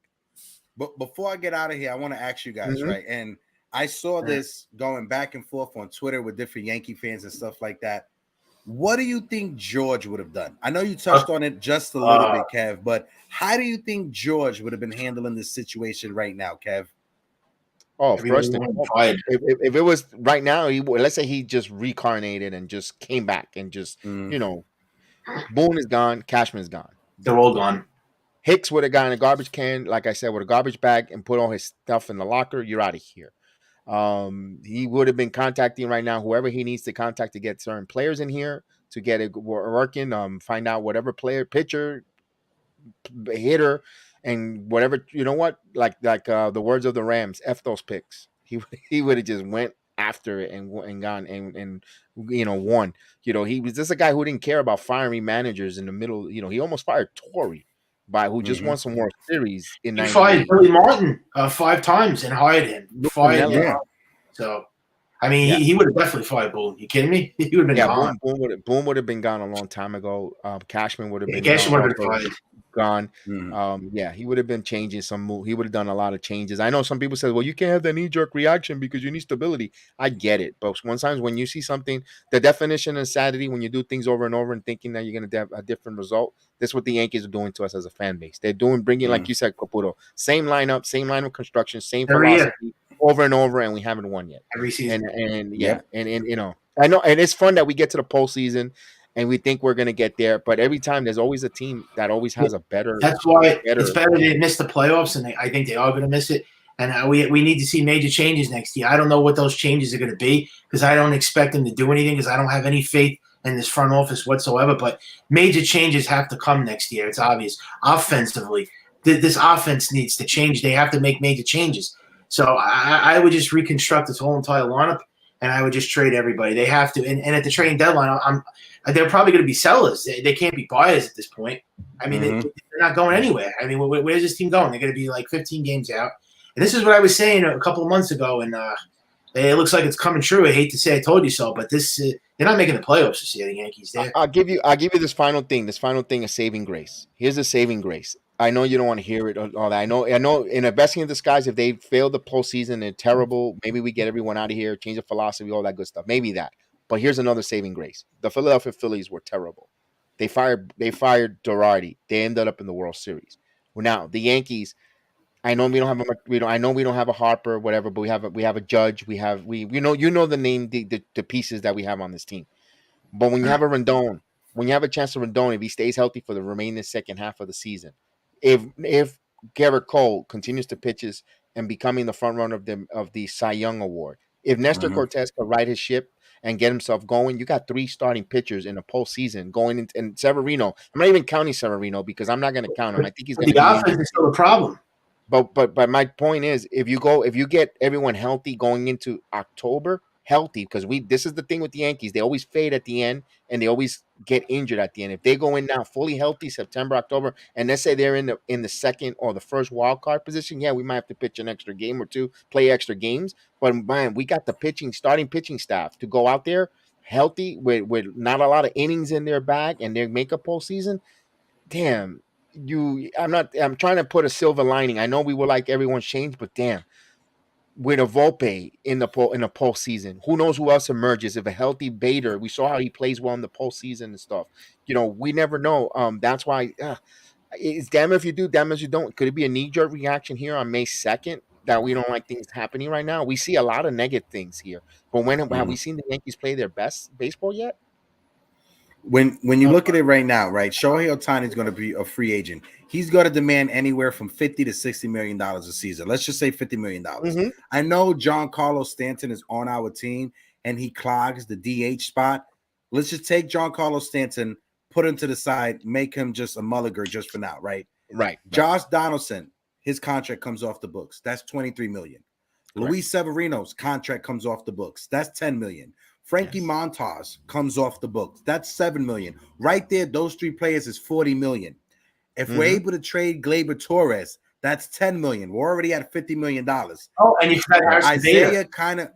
But before I get out of here, I want to ask you guys, Mhm. right? And I saw this going back and forth on Twitter with different Yankee fans and stuff like that. What do you think George would have done? I know you touched on it just a little bit, Kev, but how do you think George would have been handling this situation right now, Kev? Oh, Everybody first, fired. if it was right now, let's say he just reincarnated and just came back and just, you know, Boone is gone, Cashman is gone. They're all gone. Hicks would have gotten a garbage can, like I said, with a garbage bag and put all his stuff in the locker. You're out of here. He would have been contacting right now whoever he needs to contact to get certain players in here to get it working. Find out whatever player, pitcher, hitter, and whatever. You know what? Like the words of the Rams, F those picks. He would have just went after it and gone and won. He was just a guy who didn't care about firing managers in the middle. He almost fired Torrey, who just won some World Series in He fired 98. Billy Martin 5 times and hired him. Fired him. Yeah. So, I mean, he would have definitely fired Boone. You kidding me? He would have been gone. Boone would have been gone a long time ago. Cashman would have been Cashman would have been also fired. gone. He would have been changing some move. He would have done a lot of changes. I know some people say, well, you can't have that knee-jerk reaction because you need stability. I get it. But sometimes when you see something, the definition of insanity, when you do things over and over and thinking that you're going to have a different result, that's what the Yankees are doing to us as a fan base. They're bringing, like you said, Caputo, same lineup, same line of construction, same philosophy over and over, and we haven't won yet. Every season. And I know, and it's fun that we get to the postseason and we think we're going to get there, but every time there's always a team that always has a better. That's why it's better they miss the playoffs, and I think they are going to miss it. And we need to see major changes next year. I don't know what those changes are going to be because I don't expect them to do anything because I don't have any faith in this front office whatsoever. But major changes have to come next year. It's obvious. Offensively, this offense needs to change. They have to make major changes. So I would just reconstruct this whole entire lineup, and I would just trade everybody. They have to. And at the trading deadline, they're probably going to be sellers. They can't be buyers at this point. I mean, they're not going anywhere. I mean, where's this team going? They're going to be like 15 games out. And this is what I was saying a couple of months ago, and it looks like it's coming true. I hate to say I told you so, but they're not making the playoffs this year, the Yankees. I'll give you this final thing. This final thing is saving grace. Here's a saving grace. I know you don't want to hear it all that. I know in a blessing in disguise, if they fail the postseason, they're terrible. Maybe we get everyone out of here, change the philosophy, all that good stuff. Maybe that. But here's another saving grace. The Philadelphia Phillies were terrible. They fired Girardi. They ended up in the World Series. Well, now the Yankees. I know we don't have I know we don't have a Harper, whatever, but we have a Judge. We know the name, the pieces that we have on this team. But when you have a Rendon, when you have a chance to Rendon, if he stays healthy for the remaining second half of the season, if Garrett Cole continues to pitches and becoming the front runner of the Cy Young Award, if Nestor Cortez could right his ship and get himself going, you got 3 starting pitchers in the postseason going into and Severino. I'm not even counting Severino because I'm not going to count him. I think he's going to be. The offense is still a problem. But my point is, if you get everyone healthy going into October, healthy, because this is the thing with the Yankees, they always fade at the end and they always get injured at the end. If they go in now fully healthy, September, October, and let's say they're in the second or the first wild card position, yeah, we might have to pitch an extra game or two, play extra games. But man, we got the starting pitching staff to go out there healthy with not a lot of innings in their bag and they make a postseason. Damn. I'm trying to put a silver lining. I know we would like everyone's change, but damn, with a Volpe in the postseason, who knows who else emerges? If a healthy Bader, we saw how he plays well in the postseason and stuff. We never know. That's why it's damn if you do, damn if you don't. Could it be a knee-jerk reaction here on May 2nd that we don't like things happening right now? We see a lot of negative things here, but have we seen the Yankees play their best baseball yet? When you look at it right now, right, Shohei Ohtani is going to be a free agent. He's going to demand anywhere from $50 to $60 million a season. Let's just say $50 million. I know Giancarlo Stanton is on our team and he clogs the DH spot. Let's just take Giancarlo Stanton, put him to the side, make him just a mulligan just for now, right? Right. Josh Donaldson, his contract comes off the books. That's $23 million. Correct. Luis Severino's contract comes off the books. That's $10 million. Frankie Montas comes off the books. That's $7 million. Right there, those 3 players is $40 million. If we're able to trade Gleyber Torres, that's $10 million. We're already at $50 million. Oh, and you got Isaiah kind of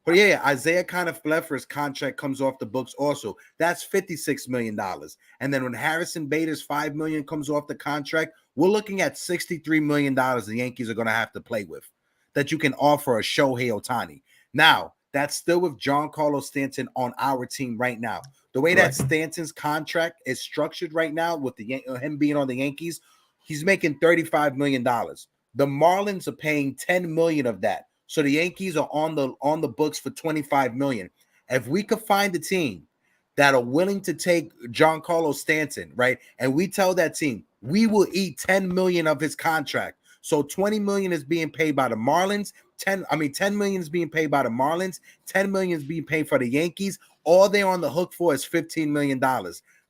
But yeah, Isaiah Kiner-Fletcher's contract comes off the books also. That's $56 million. And then when Harrison Bader's $5 million comes off the contract, we're looking at $63 million the Yankees are going to have to play with that you can offer a Shohei Ohtani. Now, that's still with Giancarlo Stanton on our team right now. The way that Stanton's contract is structured right now with him being on the Yankees, he's making $35 million. The Marlins are paying $10 million of that. So the Yankees are on the books for $25 million. If we could find a team that are willing to take Giancarlo Stanton, right? And we tell that team, we will eat $10 million of his contract. So $20 million is being paid by the Marlins. $10 million is being paid by the Marlins. $10 million is being paid for the Yankees. All they're on the hook for is $15 million.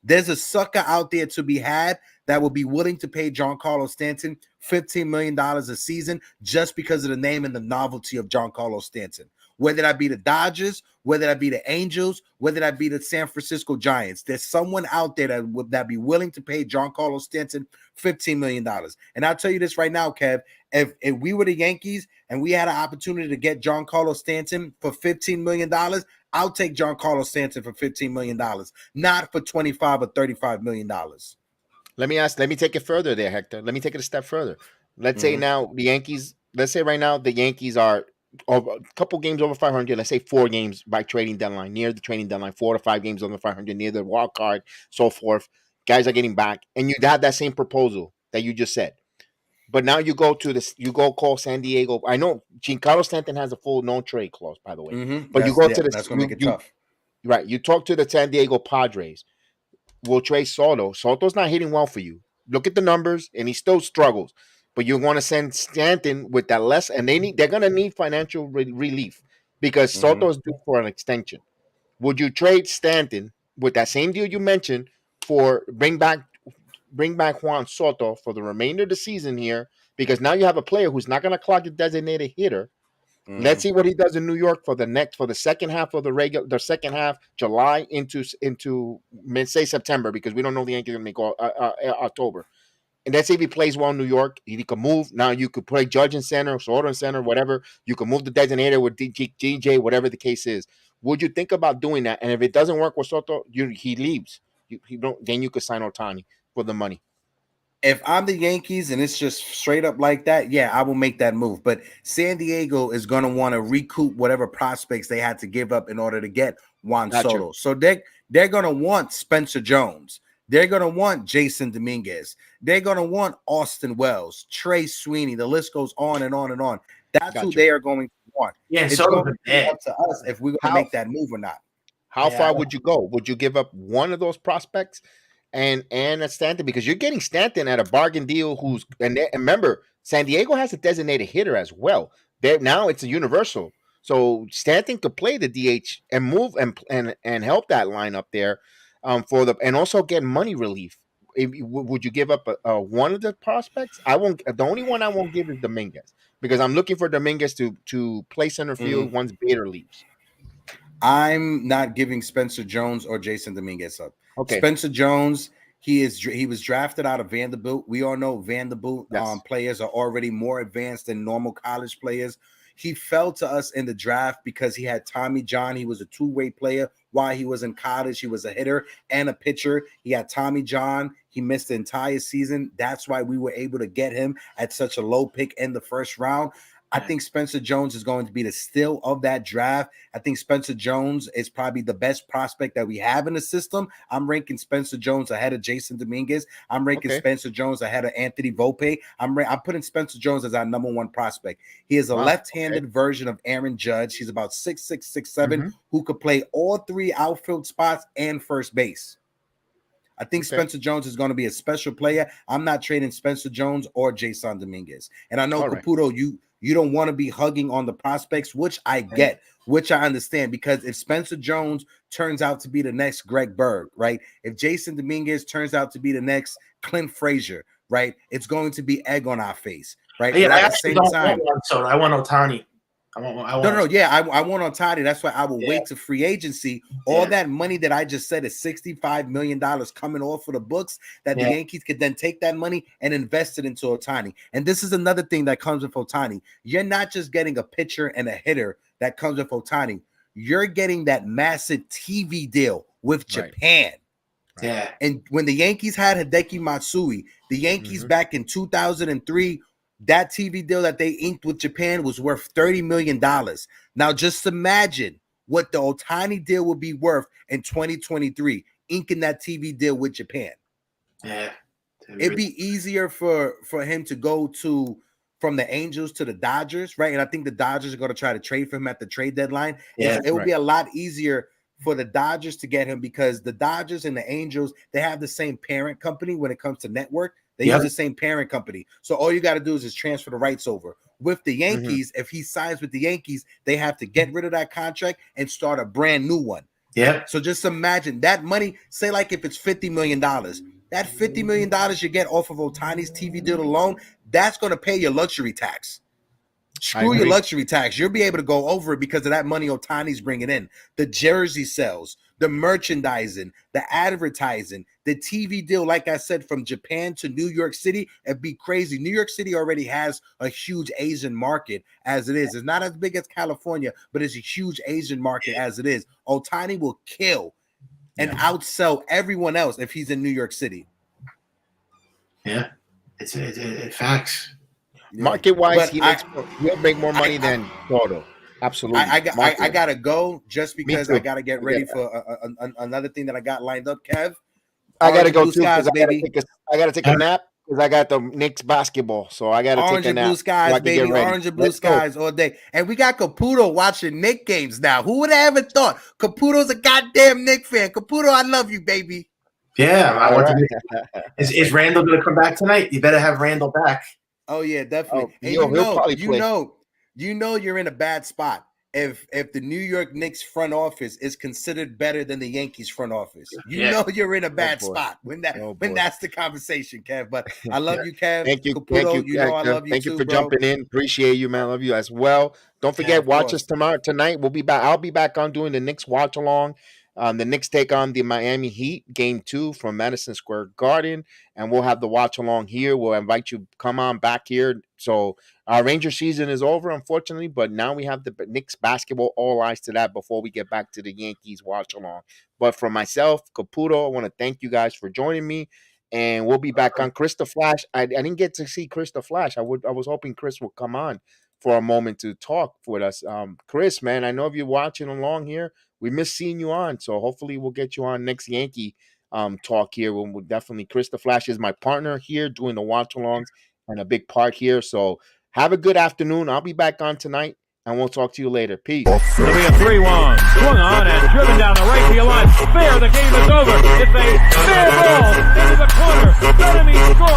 There's a sucker out there to be had that will be willing to pay Giancarlo Stanton $15 million a season just because of the name and the novelty of Giancarlo Stanton. Whether that be the Dodgers, whether that be the Angels, whether that be the San Francisco Giants, there's someone out there that would be willing to pay Giancarlo Stanton $15 million. And I'll tell you this right now, Kev, if we were the Yankees and we had an opportunity to get Giancarlo Stanton for $15 million, I'll take Giancarlo Stanton for $15 million, not for $25 or $35 million. Let me take it further there, Hector. Let me take it a step further. Let's say now the Yankees, let's say right now the Yankees are a couple games over 500. Let's say 4 games by trading deadline, near the trading deadline, 4 to 5 games over 500, near the wild card, so forth. Guys are getting back, and you had that same proposal that you just said. But now you go to this, you go call San Diego. I know Giancarlo Stanton has a full no trade clause, by the way. But you go to the, that's going to make it tough. Right. You talk to the San Diego Padres. We'll trade Soto. Soto's not hitting well for you. Look at the numbers, and he still struggles. But you want to send Stanton with that less, and they're going to need financial relief because Soto's due for an extension. Would you trade Stanton with that same deal you mentioned for bring back Juan Soto for the remainder of the season here? Because now you have a player who's not going to clock the designated hitter. Let's see what he does in New York for the second half of the second half, July into say September, because we don't know the Yankees going to make October. And let's say if he plays well in New York, he can move. Now you could play Judge in center, Soto in center, whatever. You can move the designator with DJ, whatever the case is. Would you think about doing that? And if it doesn't work with Soto, he leaves. Then you could sign Ohtani for the money. If I'm the Yankees and it's just straight up like that, yeah, I will make that move. But San Diego is going to want to recoup whatever prospects they had to give up in order to get Juan Soto. So they're going to want Spencer Jones. They're going to want Jason Dominguez. They're going to want Austin Wells, Trey Sweeney. The list goes on and on and on. That's who they are going to want. Yeah, it's going to be up to us if we're going to make that move or not. How far would you go? Would you give up one of those prospects and a Stanton? Because you're getting Stanton at a bargain deal. And remember, San Diego has a designated hitter as well. Now it's a universal. So Stanton could play the DH and move and help that line up there and also get money relief. Would you give up one of the prospects? I won't. The only one I won't give is Dominguez, because I'm looking for Dominguez to play center field once Bader leaves. I'm not giving Spencer Jones or Jason Dominguez up. Okay. Spencer Jones, he was drafted out of Vanderbilt. We all know Vanderbilt players are already more advanced than normal college players. He fell to us in the draft because he had Tommy John. He was a two-way player while he was in college. He was a hitter and a pitcher. He had Tommy John. He missed the entire season. That's why we were able to get him at such a low pick in the first round. I think Spencer Jones is going to be the steal of that draft. I think Spencer Jones is probably the best prospect that we have in the system. I'm ranking Spencer Jones ahead of Jason Dominguez. I'm ranking Spencer Jones ahead of Anthony Volpe. I'm putting Spencer Jones as our number one prospect. He is a left-handed version of Aaron Judge. He's about 6'6", 6'7", who could play all 3 outfield spots and first base. I think Spencer Jones is going to be a special player. I'm not trading Spencer Jones or Jason Dominguez. And I know, Caputo, you don't want to be hugging on the prospects, which I get, which I understand, because if Spencer Jones turns out to be the next Greg Berg, right? If Jason Dominguez turns out to be the next Clint Frazier, right? It's going to be egg on our face, right? Yeah, but I at the same time, I want Ohtani. No. Yeah, I want Ohtani. That's why I will wait to free agency. All that money that I just said is $65 million coming off of the books that the Yankees could then take that money and invest it into Ohtani. And this is another thing that comes with Ohtani. You're not just getting a pitcher and a hitter that comes with Ohtani. You're getting that massive TV deal with Japan. Yeah. And when the Yankees had Hideki Matsui, the Yankees back in 2003, that TV deal that they inked with Japan was worth $30 million. Now, just imagine what the Ohtani deal will be worth in 2023, inking that TV deal with Japan. Yeah. It'd be easier for him to go from the Angels to the Dodgers, right? And I think the Dodgers are going to try to trade for him at the trade deadline. Yeah, it would be a lot easier for the Dodgers to get him because the Dodgers and the Angels, they have the same parent company when it comes to network. They use the same parent company. So all you got to do is just transfer the rights over. With the Yankees, if he signs with the Yankees, they have to get rid of that contract and start a brand new one. Yeah. So just imagine that money, say like if it's $50 million, that $50 million you get off of Ohtani's TV deal alone, that's going to pay your luxury tax. Screw your luxury tax. You'll be able to go over it because of that money Ohtani's bringing in. The jersey sales, the merchandising, the advertising, the TV deal, like I said, from Japan to New York City, it'd be crazy. New York City already has a huge Asian market as it is. It's not as big as California, but it's a huge Asian market as it is. Ohtani will kill and outsell everyone else if he's in New York City. Yeah, it's facts. Market-wise, he'll make more money than Soto. Absolutely. I gotta go just because I gotta get ready for another thing that I got lined up, Kev. I gotta go too because I gotta take a nap because I got the Knicks basketball, so I gotta take a nap. Blue skies, baby. Orange and blue skies all day. And we got Caputo watching Knicks games now. Who would have ever thought? Caputo's a goddamn Knicks fan. Caputo, I love you, baby. Yeah. Is Randall gonna come back tonight? You better have Randall back. Oh yeah, definitely. And he'll probably play. You know you're in a bad spot if the New York Knicks front office is considered better than the Yankees front office. You know you're in a bad spot when that's the conversation, Kev. But I love you, Kev. Thank you. Caputo, Thank you. I love you Thank too, you for bro. jumping in. Appreciate you, man. I love you as well. Don't forget, watch us tonight. We'll be back. I'll be back on doing the Knicks watch along. The Knicks take on the Miami Heat, Game 2 from Madison Square Garden, and we'll have the watch along here. We'll invite you come on back here. So our Ranger season is over, unfortunately, but now we have the Knicks basketball. All eyes to that before we get back to the Yankees watch along. But for myself, Caputo, I want to thank you guys for joining me, and we'll be back on Chris the Flash. I didn't get to see Chris the Flash. I was hoping Chris would come on for a moment to talk with us. Chris, man, I know if you're watching along here, we miss seeing you on, so hopefully we'll get you on next Yankee talk here. We'll definitely. Chris the Flash is my partner here doing the watch-alongs and a big part here. So have a good afternoon. I'll be back on tonight, and we'll talk to you later. Peace. It'll be a 3-1. Swung on and driven down the right field line. Fair, the game is over. It's a fair ball into the corner. Bellamy scores.